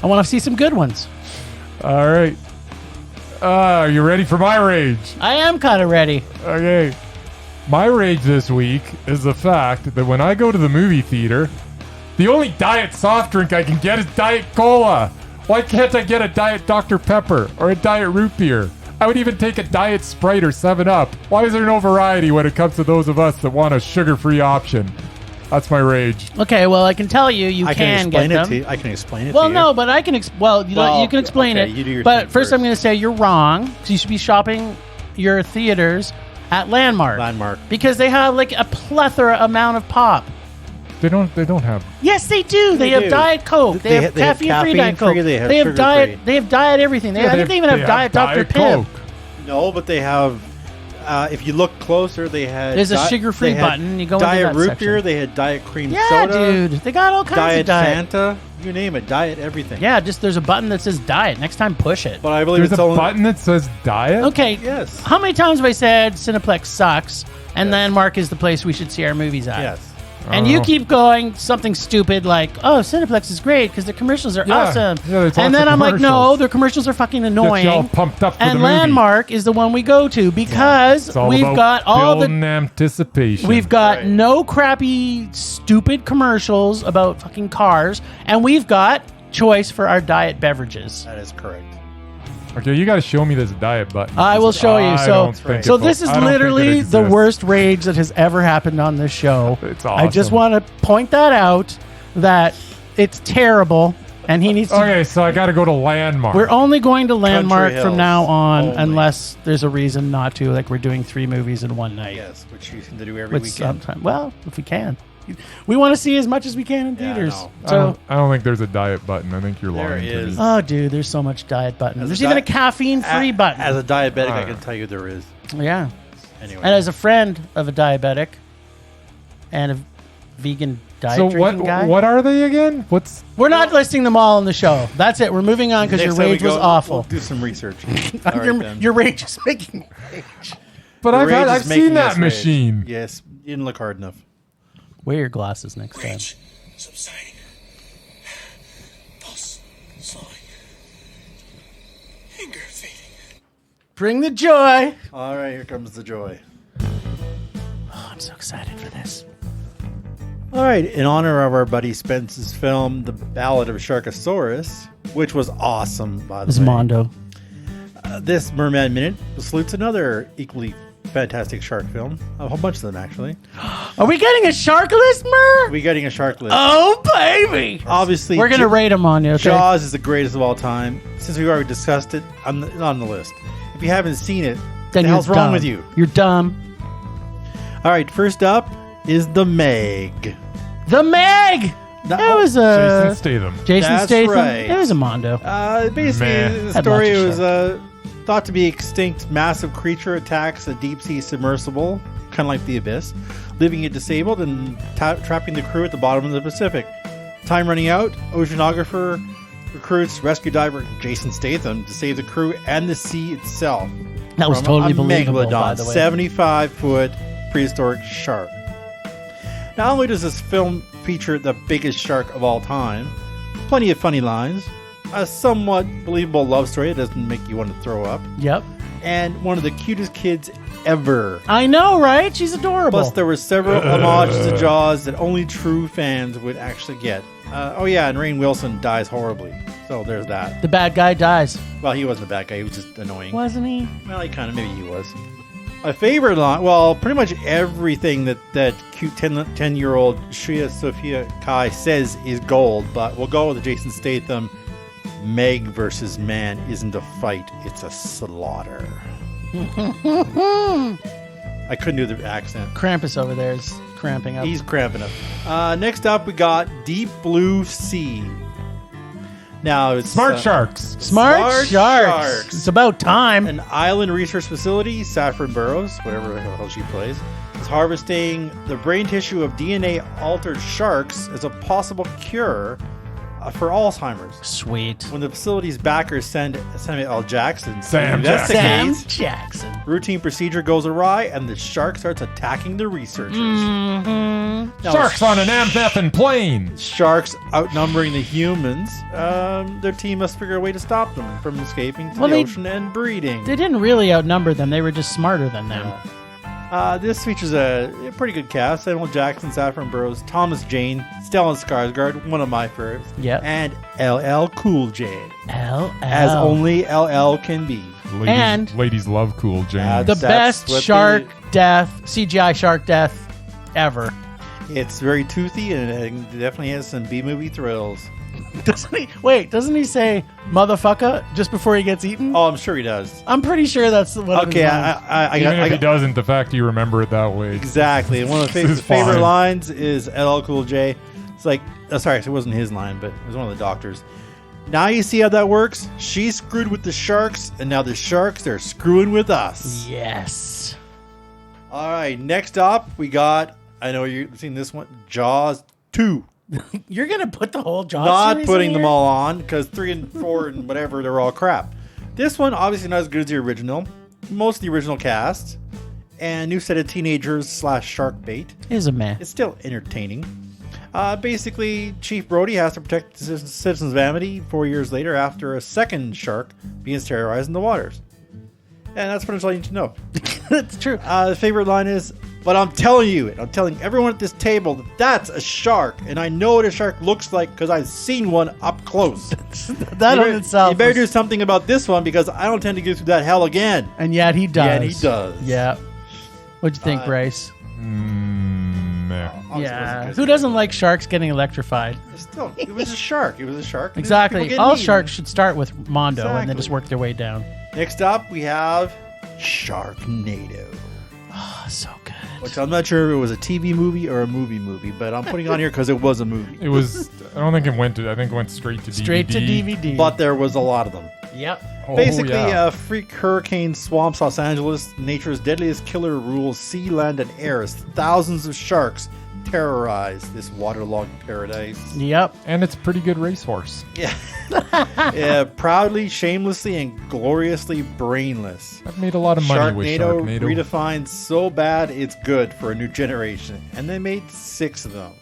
I want to see some good ones. All right. Are you ready for my rage? I am kind of ready. Okay. My rage this week is the fact that when I go to the movie theater, the only diet soft drink I can get is Diet Cola. Why can't I get a Diet Dr. Pepper or a Diet Root Beer? I would even take a Diet Sprite or 7-Up. Why is there no variety when it comes to those of us that want a sugar-free option? That's my rage. Okay. Well, I can tell you I can explain get it them. to you. I can explain it Well, to you. no, but I can. You can explain okay, it. you do your but thing first, I'm first. going to say you're wrong. Because you should be shopping your theaters at Landmark. Landmark. Because they have like a plethora amount of pop. They don't have. Yes, they do. They have do. Diet Coke. They have caffeine-free Diet Coke. caffeine-free, they have They have diet. sugar-free. They have diet everything. I think they even have Diet Dr. Pibb. Coke. No, but they have. If you look closer, they had. There's a sugar-free they had button. You go into Diet that Root section. Beer. They had Diet Cream Yeah, Soda. dude. They got all kinds Diet of diet. Fanta. You name it. Diet everything. Yeah, just there's a button that says diet. Next time, push it. But I believe There's it's a only. button that says diet? Okay. Yes. How many times have I said Cineplex sucks and Yes. Landmark is the place we should see our movies at? Yes. And you keep going something stupid like, "Oh, Cineplex is great because the commercials are awesome." Yeah, there's and lots then of I'm like, "No, commercials. their commercials are fucking Get you all annoying." pumped up for And the movie. Landmark is the one we go to because It's all we've about got all the building anticipation. we've got Right. no crappy stupid commercials about fucking cars, and we've got choice for our diet beverages. That is correct. Okay, you got to show me this diet button. I will show you. I So, don't think so it- this is I don't think it literally the exists. worst rage that has ever happened on this show. It's I just awesome. want to point that out that it's terrible, and he needs to. Okay, so I got to go to Landmark. We're only going to Landmark Hills from now on, only. unless there's a reason not to. Like we're doing 3 movies in one night. Yes, which you seem to do every Which weekend. sometime, well, if we can, we want to see as much as we can in Yeah, I theaters. know. So. I don't think there's a diet button. I think you're There lying to is. me. Oh, dude, there's so much diet button. As There's a even a diet- caffeine-free button. As a diabetic, I Ah. can tell you there is. Yeah. Anyway. And as a friend of a diabetic and a vegan diet So drinking guy. what are they again? What's We're not listing them all on the show. That's it. We're moving on because your Next time we rage was go, awful. We'll do some research. All right, your, then. your rage is making But The rage I've is making seen that us rage. machine. Yes, you didn't look hard enough. Wear your glasses next time. Rage subsiding. Pulse slowing. Anger fading. Bring the joy. All right, here comes the joy. Oh, I'm so excited for this. All right, in honor of our buddy Spence's film, The Ballad of Sharkasaurus, which was awesome, by the This is way. Mondo. This Murman Minute salutes another equally fantastic shark film. A whole bunch of them, actually. Are we getting a shark list, Mer? We're getting a shark list. Oh, baby. Obviously, We're going to rate them on you, okay? Jaws is the greatest of all time. Since we've already discussed it, not on the list. If you haven't seen it, Then the you're hell's wrong dumb. with you? You're dumb. All right, first up is The Meg. The Meg. No, That was Jason Statham. Jason That's Statham. right. It was a Mondo. Basically, Meh. the Had story lots of was thought to be extinct. Massive creature attacks a deep sea submersible, kind of like the Abyss, leaving it disabled and trapping the crew at the bottom of the Pacific. Time running out, oceanographer recruits rescue diver Jason Statham to save the crew and the sea itself. That was from totally a believable, megalodon, by the way. 75-foot prehistoric shark. Not only does this film feature the biggest shark of all time, plenty of funny lines, a somewhat believable love story that doesn't make you want to throw up, Yep. and one of the cutest kids ever. I know, right? She's adorable. Plus, there were several homages to Jaws that only true fans would actually get. Oh yeah, and Rainn Wilson dies horribly. So there's that. The bad guy dies. Well, he wasn't a bad guy. He was just annoying. Wasn't he? Well, he kind of, maybe he was. My favorite line, well, pretty much everything that cute 10-year-old Shia Sophia Kai says is gold, but we'll go with the Jason Statham. Meg versus man isn't a fight, it's a slaughter. I couldn't do the accent. Krampus over there is cramping up. He's cramping up. Next up, we got Deep Blue Sea. Now, it's Smart Sharks. Smart sharks. It's about time. An island research facility, Saffron Burrows, whatever the hell she plays, is harvesting the brain tissue of DNA-altered sharks as a possible cure for Alzheimer's. Sweet. When the facility's backers send Samuel L. Jackson to Sam investigate, Sam Jackson. routine procedure goes awry, and the shark starts attacking the researchers. Now, Sharks on an amphibian plane. Sharks outnumbering the humans, their team must figure a way to stop them from escaping to Well, the they- ocean and breeding. They didn't really outnumber them. They were just smarter than them. This features a pretty good cast. Samuel Jackson, Saffron Burrows, Thomas Jane, Stellan Skarsgård, one of my favorites. Yep. And LL Cool J, LL. as only LL can be. Ladies love Cool James. the That's best what shark death, CGI shark death ever. It's very toothy and it definitely has some B-movie thrills. Doesn't he? Wait, doesn't he say "motherfucker" just before he gets eaten? Oh, I'm sure he does. I'm pretty sure that's what. Okay, I Even if he got doesn't, the fact you remember it that way. exactly. And one of the This is favorite fine. lines is LL Cool J. It's like, sorry, it wasn't his line, but it was one of the doctors. Now you see how that works? She screwed with the sharks, and now the sharks are screwing with us. Yes. All right, next up, we got, I know you've seen this one, Jaws 2. You're gonna put the whole Jaws Not series putting in them here? all on, because 3 and 4 and whatever, they're all crap. This one, obviously not as good as the original. Most of the original cast. and new set of teenagers / shark bait. Is a meh. It's still entertaining. Basically, Chief Brody has to protect the citizens of Amity 4 years later after a second shark begins terrorizing the waters. And that's pretty much all you need to know. That's true. The favorite line is, but I'm telling you, I'm telling everyone at this table that that's a shark, and I know what a shark looks like because I've seen one up close. That on itself. You better was- do something about this one because I don't tend to go through that hell again. And yet he does. Yeah, he does. Yeah. What'd you think, Bryce? Meh. Obviously Yeah. wasn't good. Who doesn't like sharks getting electrified? Still, it was a shark. It was a shark. and Exactly. people getting All eaten. sharks should start with Mondo and then Exactly. just work their way down. Next up, we have Sharknado, Oh, so good. which I'm not sure if it was a TV movie or a movie, but I'm putting on here because it was a movie. It was. I don't think it went to. I think it went straight to Straight DVD. to DVD. But there was a lot of them. Yep. Oh, Basically, yeah. freak hurricane swamps Los Angeles. Nature's deadliest killer rules sea, land, and air as thousands of sharks terrorize this waterlogged paradise. Yep. And it's a pretty good racehorse. Yeah. Yeah, proudly, shamelessly, and gloriously brainless. I've made a lot of money with Sharknado Sharknado. redefined so bad it's good for a new generation. And they made 6 of them.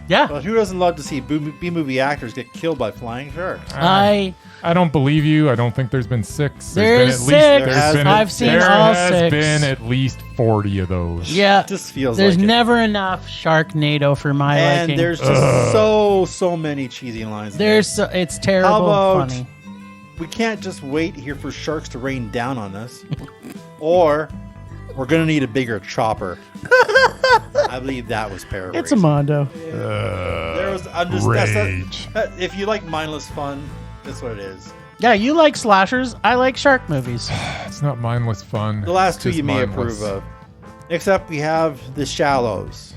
Yeah. But who doesn't love to see B-movie actors get killed by flying sharks? I don't believe you. I don't think there's been 6. There's been at least, 6. there's been- I've seen there all has 6. been at least 40 of those. Yeah. It just feels There's like it. never enough Sharknado for my And liking. there's just so many cheesy lines. in There's there. it's terrible How about- funny. We can't just wait here for sharks to rain down on us, or we're gonna need a bigger chopper. I believe that was paraphrased. It's a Mondo. There was Rage. if you like mindless fun, that's what it is. Yeah, you like slashers. I like shark movies. It's not mindless fun. The last It's 2 just you may mindless. approve of. Next up, we have The Shallows.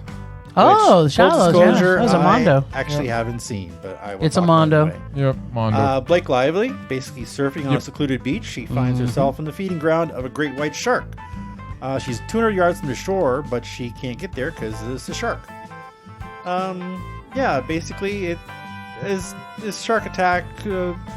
Oh, which, The full Shallows. Yeah, disclosure, that was a Mondo. I actually haven't seen, but I will It's a talk about it Mondo. anyway. Yep, Mondo. Blake Lively, basically surfing on a Yep. secluded beach, she finds Mm-hmm. herself in the feeding ground of a great white shark. She's 200 yards from the shore, but she can't get there because it's a shark. Yeah, basically it is shark attack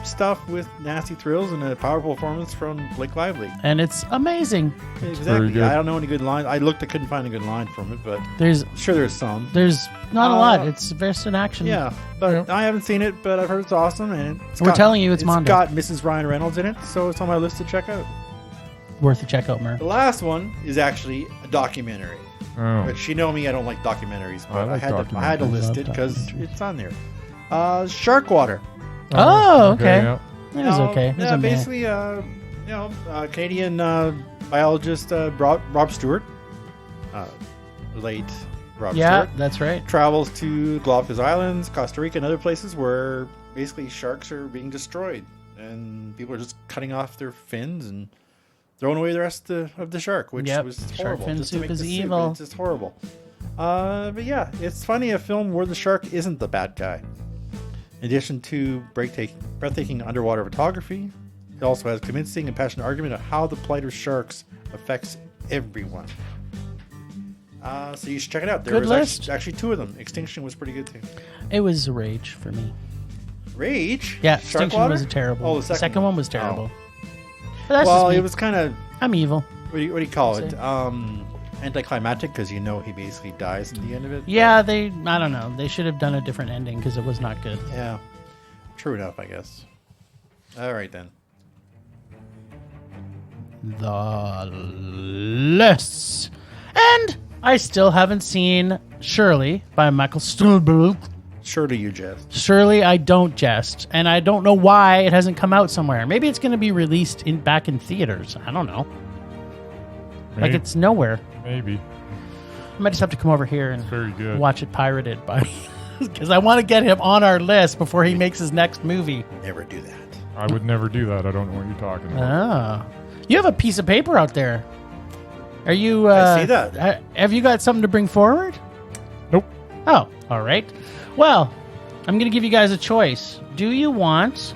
stuff with nasty thrills and a powerful performance from Blake Lively. And it's amazing. Exactly. good. I don't know any good lines. I looked, I couldn't find a good line from it, but There's I'm sure there's some. not a lot. Uh, It's just an action. Yeah, but Yep. I haven't seen it, but I've heard it's awesome, and We're telling you it's Mondo. got Mrs. Ryan Reynolds in it, so it's on my list to check out. Worth a check out, Mer. The last one is actually a documentary, Oh. which you know me, I don't like documentaries, but I like I had to documentaries. list Love it because documentaries. it's on there. Shark Water. Oh, okay. yeah. It was okay. It was Yeah, a meh. basically, Canadian biologist Rob Stewart, late Rob Yeah, Stewart, that's right. travels to Galapagos Islands, Costa Rica, and other places where basically sharks are being destroyed, and people are just cutting off their fins and throwing away the rest of the shark, which Yep, was shark horrible. fin just to soup make is the evil. It's just horrible. But yeah, it's funny, a film where the shark isn't the bad guy. In addition to breathtaking underwater photography, it also has convincing and passionate argument of how the plight of sharks affects everyone. So you should check it out. There Good was list. actually 2 of them. Extinction was pretty good too. It was a rage for me. Rage? Yeah, Shark Extinction water? was terrible. Oh, the second one was terrible. But that's Well, just me. it was kind of, I'm evil. what do you call it? Same. Anticlimactic, because you know he basically dies at the end of it. Yeah, I don't know. They should have done a different ending because it was not good. Yeah. True enough, I guess. All right, then. The lists. And I still haven't seen Shirley by Michael Stuhlbarg. Surely you jest. Surely I don't jest, and I don't know why it hasn't come out somewhere. Maybe it's going to be released back in theaters. I don't know. Like Maybe. it's nowhere. Maybe. I might just have to come over here and Very good. watch it pirated by because I want to get him on our list before he makes his next movie. Never do that. I would never do that. I don't know what you're talking about. Oh, you have a piece of paper out there. Are you? I see that. Have you got something to bring forward? Nope. Oh, all right. Well, I'm going to give you guys a choice. Do you want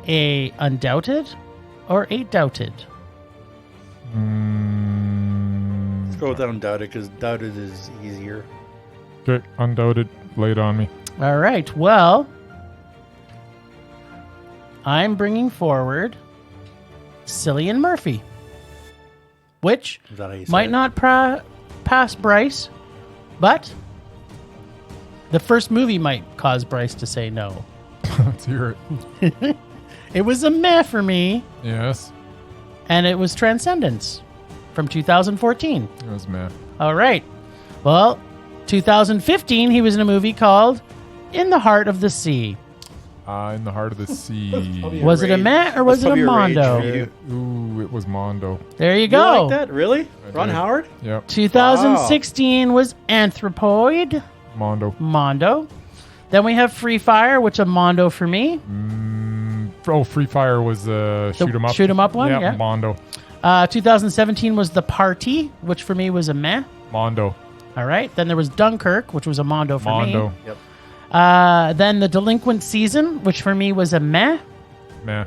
a Undoubted or a Doubted? Let's go with Undoubted, because Doubted is easier. Okay, Undoubted. Lay it on me. All right. Well, I'm bringing forward Cillian Murphy. which Is that how you say might it? not pass Bryce, but the first movie might cause Bryce to say no. Let's hear it. It was a meh for me, Yes. and it was Transcendence from 2014. It was meh. All right. Well, 2015, he was in a movie called In the Heart of the Sea. In the Heart of the Sea. Was it a meh or was it a Mondo? Ooh, it was Mondo. There you You go. like that? Really? I Ron did. Howard? Yep. 2016 was Anthropoid, Mondo. Mondo. Then we have Free Fire, which is a Mondo for me. Oh, Free Fire was shoot 'em up. shoot 'em up one, yeah. Mondo. 2017 was The Party, which for me was a meh. Mondo. All right. Then there was Dunkirk, which was a Mondo for Mondo. me. Yep. Then The Delinquent Season, which for me was a meh. Meh.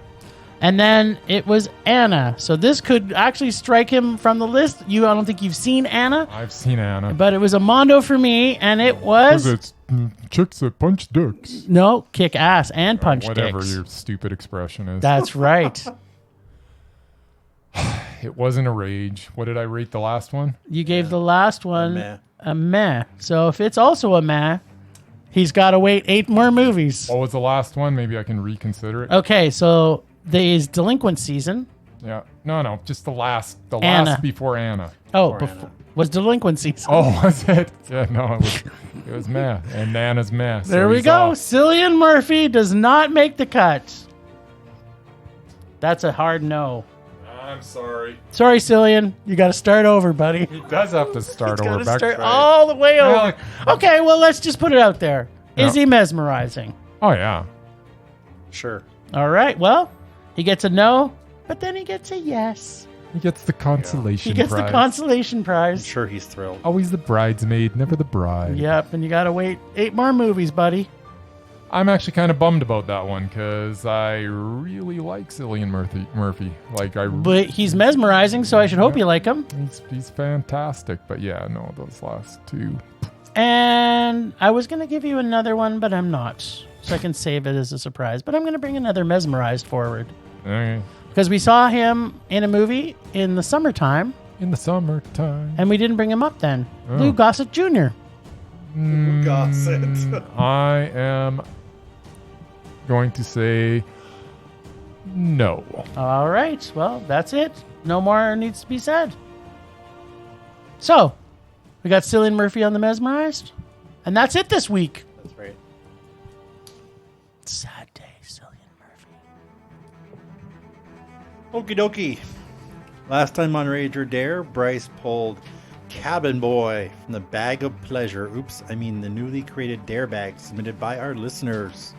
And then it was Anna. So this could actually strike him from the list. I don't think you've seen Anna, I've seen Anna. but it was a Mondo for me, and it was It's chicks that punch dicks. no kick ass and punch Whatever dicks. your stupid expression is. That's right. It wasn't a rage. What did I rate the last one? You gave the last one meh. a meh. So if it's also a meh, he's got to wait 8 more movies. What was the last one? Maybe I can reconsider it. Okay, so there's Delinquent Season. Yeah. No. Just the last Anna. before Anna. Oh, Anna. was Delinquent Season. Oh, was it? Yeah, no, it was meh. And Anna's meh. So There we he's go. off. Cillian Murphy does not make the cut. That's a hard no. I'm sorry. Sorry, Cillian. You got to start over, buddy. He does have to start Got over. to Back start right. all the way Well, over. Okay, well, let's just put it out there. Is Yeah. he mesmerizing? Oh, yeah. Sure. All right. Well, he gets a no, but then he gets a yes. He gets the consolation He gets prize. the consolation I'm prize. sure he's thrilled. Always the bridesmaid, never the bride. Yep, and you got to wait 8 more movies, buddy. I'm actually kind of bummed about that one because I really like Cillian Murphy. Like But he's mesmerizing, so I should hope you like him. he's fantastic. But yeah, no, those last two. And I was going to give you another one, but I'm not. So I can save it as a surprise. But I'm going to bring another Mesmerized forward. Okay. Because we saw him in a movie in the summertime, In the summertime. and we didn't bring him up then. Oh. Lou Gossett Jr. Gossett. I am going to say no. All right. Well, that's it. No more needs to be said. So, we got Cillian Murphy on the Mesmerized. And that's it this week. That's right. Sad day, Cillian Murphy. Okie dokie. Last time on Rage or Dare, Bryce pulled Cabin Boy from the Bag of Pleasure. Oops, I mean the newly created Dare bag submitted by our listeners.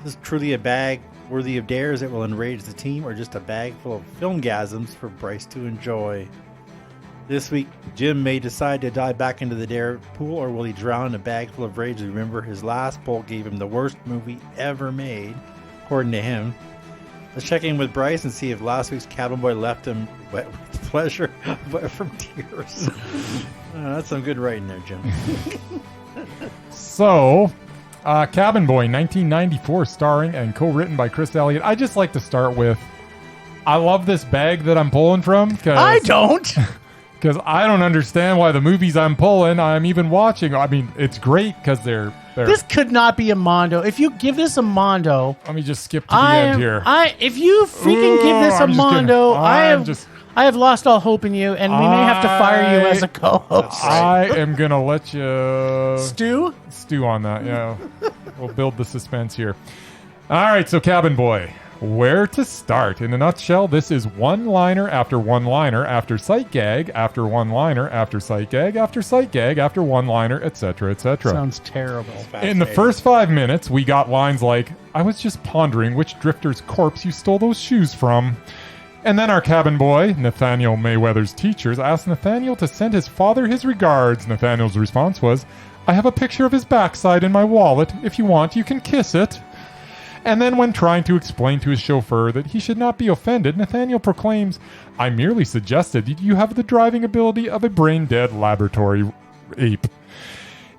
This is truly a bag worthy of dares that will enrage the team, or just a bag full of filmgasms for Bryce to enjoy. This week, Jim may decide to dive back into the Dare pool, or will he drown in a bag full of rage? Remember, his last poll gave him the worst movie ever made, according to him. Let's check in with Bryce and see if last week's Cabin Boy left him wet with pleasure, wet from tears. That's some good writing there, Jim. So, Cabin Boy, 1994, starring and co-written by Chris Elliott. I just like to start with, I love this bag that I'm pulling from. I don't. Because I don't understand why the movies I'm pulling, I'm even watching. I mean, it's great because they're. This could not be a Mondo. If you give this a Mondo, Let me just skip to the end here. if you freaking give this a I'm just kidding. Mondo, I'm I have lost all hope in you, and we may have to fire you as a co-host. I am gonna let you Stu? stew on that. Yeah, we'll build the suspense here. All right, so Cabin Boy, where to start? In a nutshell, this is one-liner after one-liner after sight gag after one-liner after sight gag after sight gag after one-liner, etc., etc. Sounds terrible. In the first 5 minutes, we got lines like, I was just pondering which drifter's corpse you stole those shoes from. And then our cabin boy, Nathaniel Mayweather's teachers, asked Nathaniel to send his father his regards. Nathaniel's response was, I have a picture of his backside in my wallet. If you want, you can kiss it. And then when trying to explain to his chauffeur that he should not be offended, Nathaniel proclaims, I merely suggested that you have the driving ability of a brain-dead laboratory ape.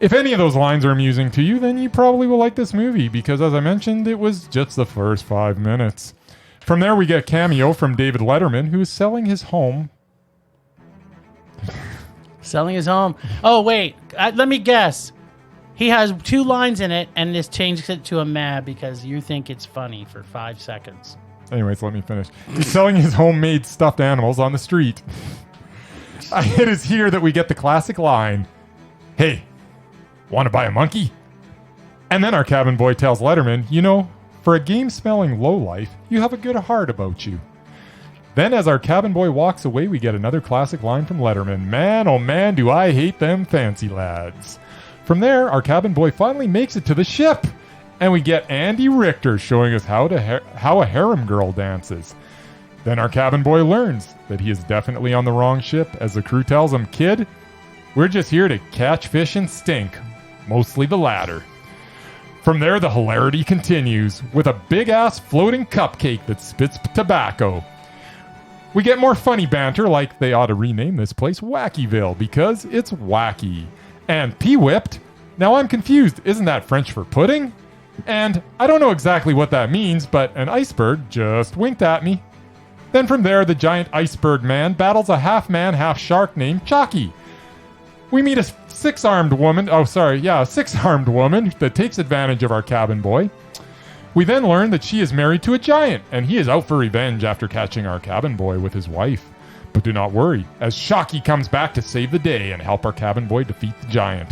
If any of those lines are amusing to you, then you probably will like this movie, because as I mentioned, it was just the first 5 minutes. From there, we get a cameo from David Letterman, who is selling his home Selling his home. Oh, wait. Let me guess. He has 2 lines in it, and this changes it to a meh because you think it's funny for 5 seconds. Anyways, let me finish. He's selling his homemade stuffed animals on the street. It is here that we get the classic line, "Hey, want to buy a monkey?" And then our cabin boy tells Letterman, "You know, for a game-smelling lowlife, you have a good heart about you." Then as our cabin boy walks away, we get another classic line from Letterman, "Man, oh man, do I hate them fancy lads." From there, our cabin boy finally makes it to the ship, and we get Andy Richter showing us how a harem girl dances. Then our cabin boy learns that he is definitely on the wrong ship, as the crew tells him, "Kid, we're just here to catch fish and stink, mostly the latter." From there, the hilarity continues with a big-ass floating cupcake that spits tobacco. We get more funny banter, like they ought to rename this place Wackyville because it's wacky. And P-whipped? Now I'm confused. Isn't that French for pudding? And I don't know exactly what that means, but an iceberg just winked at me. Then from there, the giant iceberg man battles a half-man, half-shark named Chalky. We meet a six-armed woman that takes advantage of our cabin boy. We then learn that she is married to a giant, and he is out for revenge after catching our cabin boy with his wife. But do not worry, as Shocky comes back to save the day and help our cabin boy defeat the giant.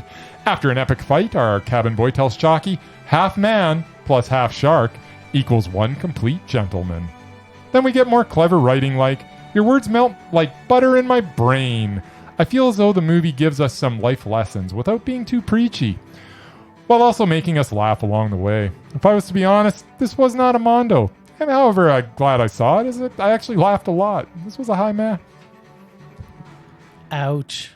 After an epic fight, our cabin boy tells Shocky, half man plus half shark equals one complete gentleman. Then we get more clever writing like, "Your words melt like butter in my brain." I feel as though the movie gives us some life lessons without being too preachy, while also making us laugh along the way. If I was to be honest, this was not a Mondo. And however I'm glad I saw it, is that I actually laughed a lot. This was a high meh. Ouch.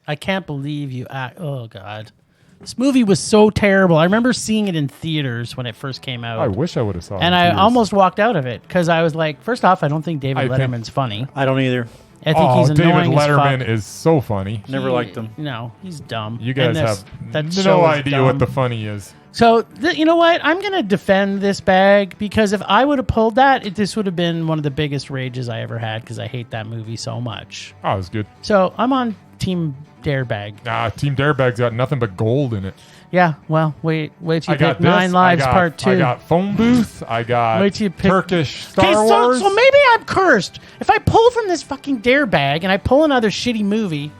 I can't believe you oh, God. This movie was so terrible. I remember seeing it in theaters when it first came out. I wish I would have saw it. And I almost walked out of it because I was like, first off, I don't think David Letterman's funny. I don't either. I think he's David annoying Letterman as fuck. is so funny. Never liked him. No, he's dumb. You guys And that have show no is idea dumb. what the funny is. So, you know what? I'm going to defend this bag because if I would have pulled that, this would have been one of the biggest rages I ever had because I hate that movie so much. Oh, it was good. So, I'm on Team Darebag. Team Darebag's got nothing but gold in it. Yeah, well, wait till you I got pick Nine this. Lives I got, Part 2. I got Phone Booth. I got Wait till you pick- Turkish Star so Wars. maybe I'm cursed. If I pull from this fucking dare bag and I pull another shitty movie,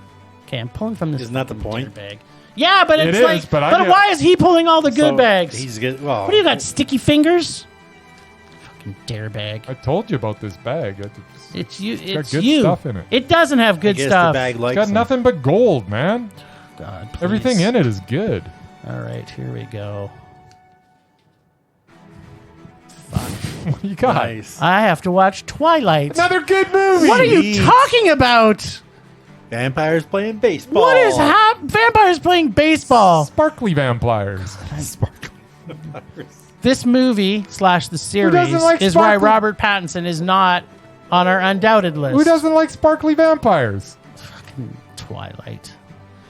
okay, I'm pulling from this. Isn't that the fucking point? dare bag. Yeah, but It it's is, like, but I but get- why is he pulling all the good bags? He's good. Well, What do you got? Sticky fingers? Fucking dare bag. I told you about this bag. It's you. got It's good you. stuff in it. It doesn't have I good guess stuff. the bag likes It's got him. nothing but gold, man. God, please. Everything in it is good. All right, here we go. What you got? Nice. I have to watch Twilight. Another good movie. What are you Jeez. talking about? Vampires playing baseball. What is vampires playing baseball? Sparkly vampires. This movie / the series doesn't like is why sparkly- Robert Pattinson is not on our Undoubted list. Who doesn't like sparkly vampires? Twilight.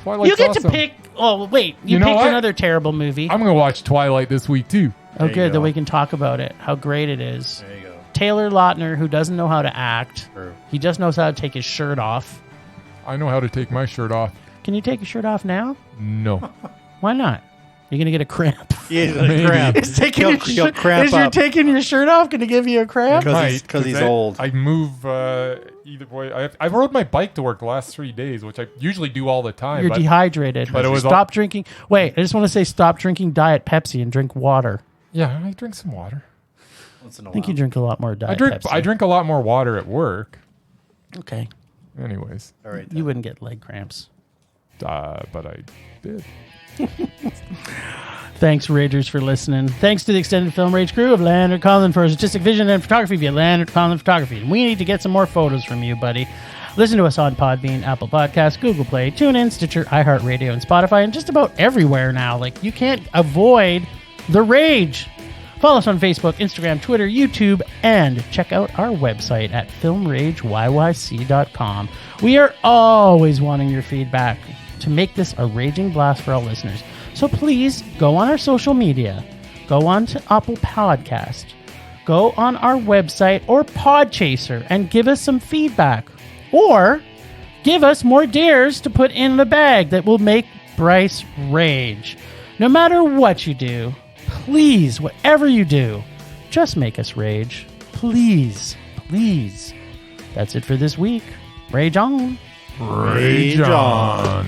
Twilight's You get awesome. to pick. Oh wait, you know picked what? another terrible movie. I'm gonna watch Twilight this week too. Oh, There you good. Then go. we can talk about it. How great it is. There you go. Taylor Lautner, who doesn't know how to act. True. He just knows how to take his shirt off. I know how to take my shirt off. Can you take your shirt off now? No. Why not? You're gonna get a cramp. Yeah, Maybe. cramp. Is taking He'll- your he'll shirt- cramp is your up. taking your shirt off gonna give you a cramp? Because he's old. I move either way. I rode my bike to work the last 3 days, which I usually do all the time. You're but dehydrated. but it was stop drinking. Wait, I just want to say stop drinking Diet Pepsi and drink water. yeah, I drink some water. Once in a I think while. you drink a lot more Diet Pepsi. I drink a lot more water at work. Okay. Anyways, All right. You wouldn't get leg cramps. but I did. Thanks, Ragers, for listening. Thanks to the extended Film Rage crew of Leonard Collin for artistic vision and photography via Leonard Collin Photography. And we need to get some more photos from you, buddy. Listen to us on Podbean, Apple Podcasts, Google Play, TuneIn, Stitcher, iHeartRadio, and Spotify, and just about everywhere now. Like, you can't avoid the rage. Follow us on Facebook, Instagram, Twitter, YouTube, and check out our website at filmrageyyc.com. We are always wanting your feedback to make this a raging blast for all listeners. So please go on our social media, go on to Apple Podcast, go on our website or Podchaser and give us some feedback. Or Give us more dares to put in the bag that will make Bryce rage. No matter what you do, please, whatever you do, just make us rage. Please, please. That's it for this week. Rage on. Rage on.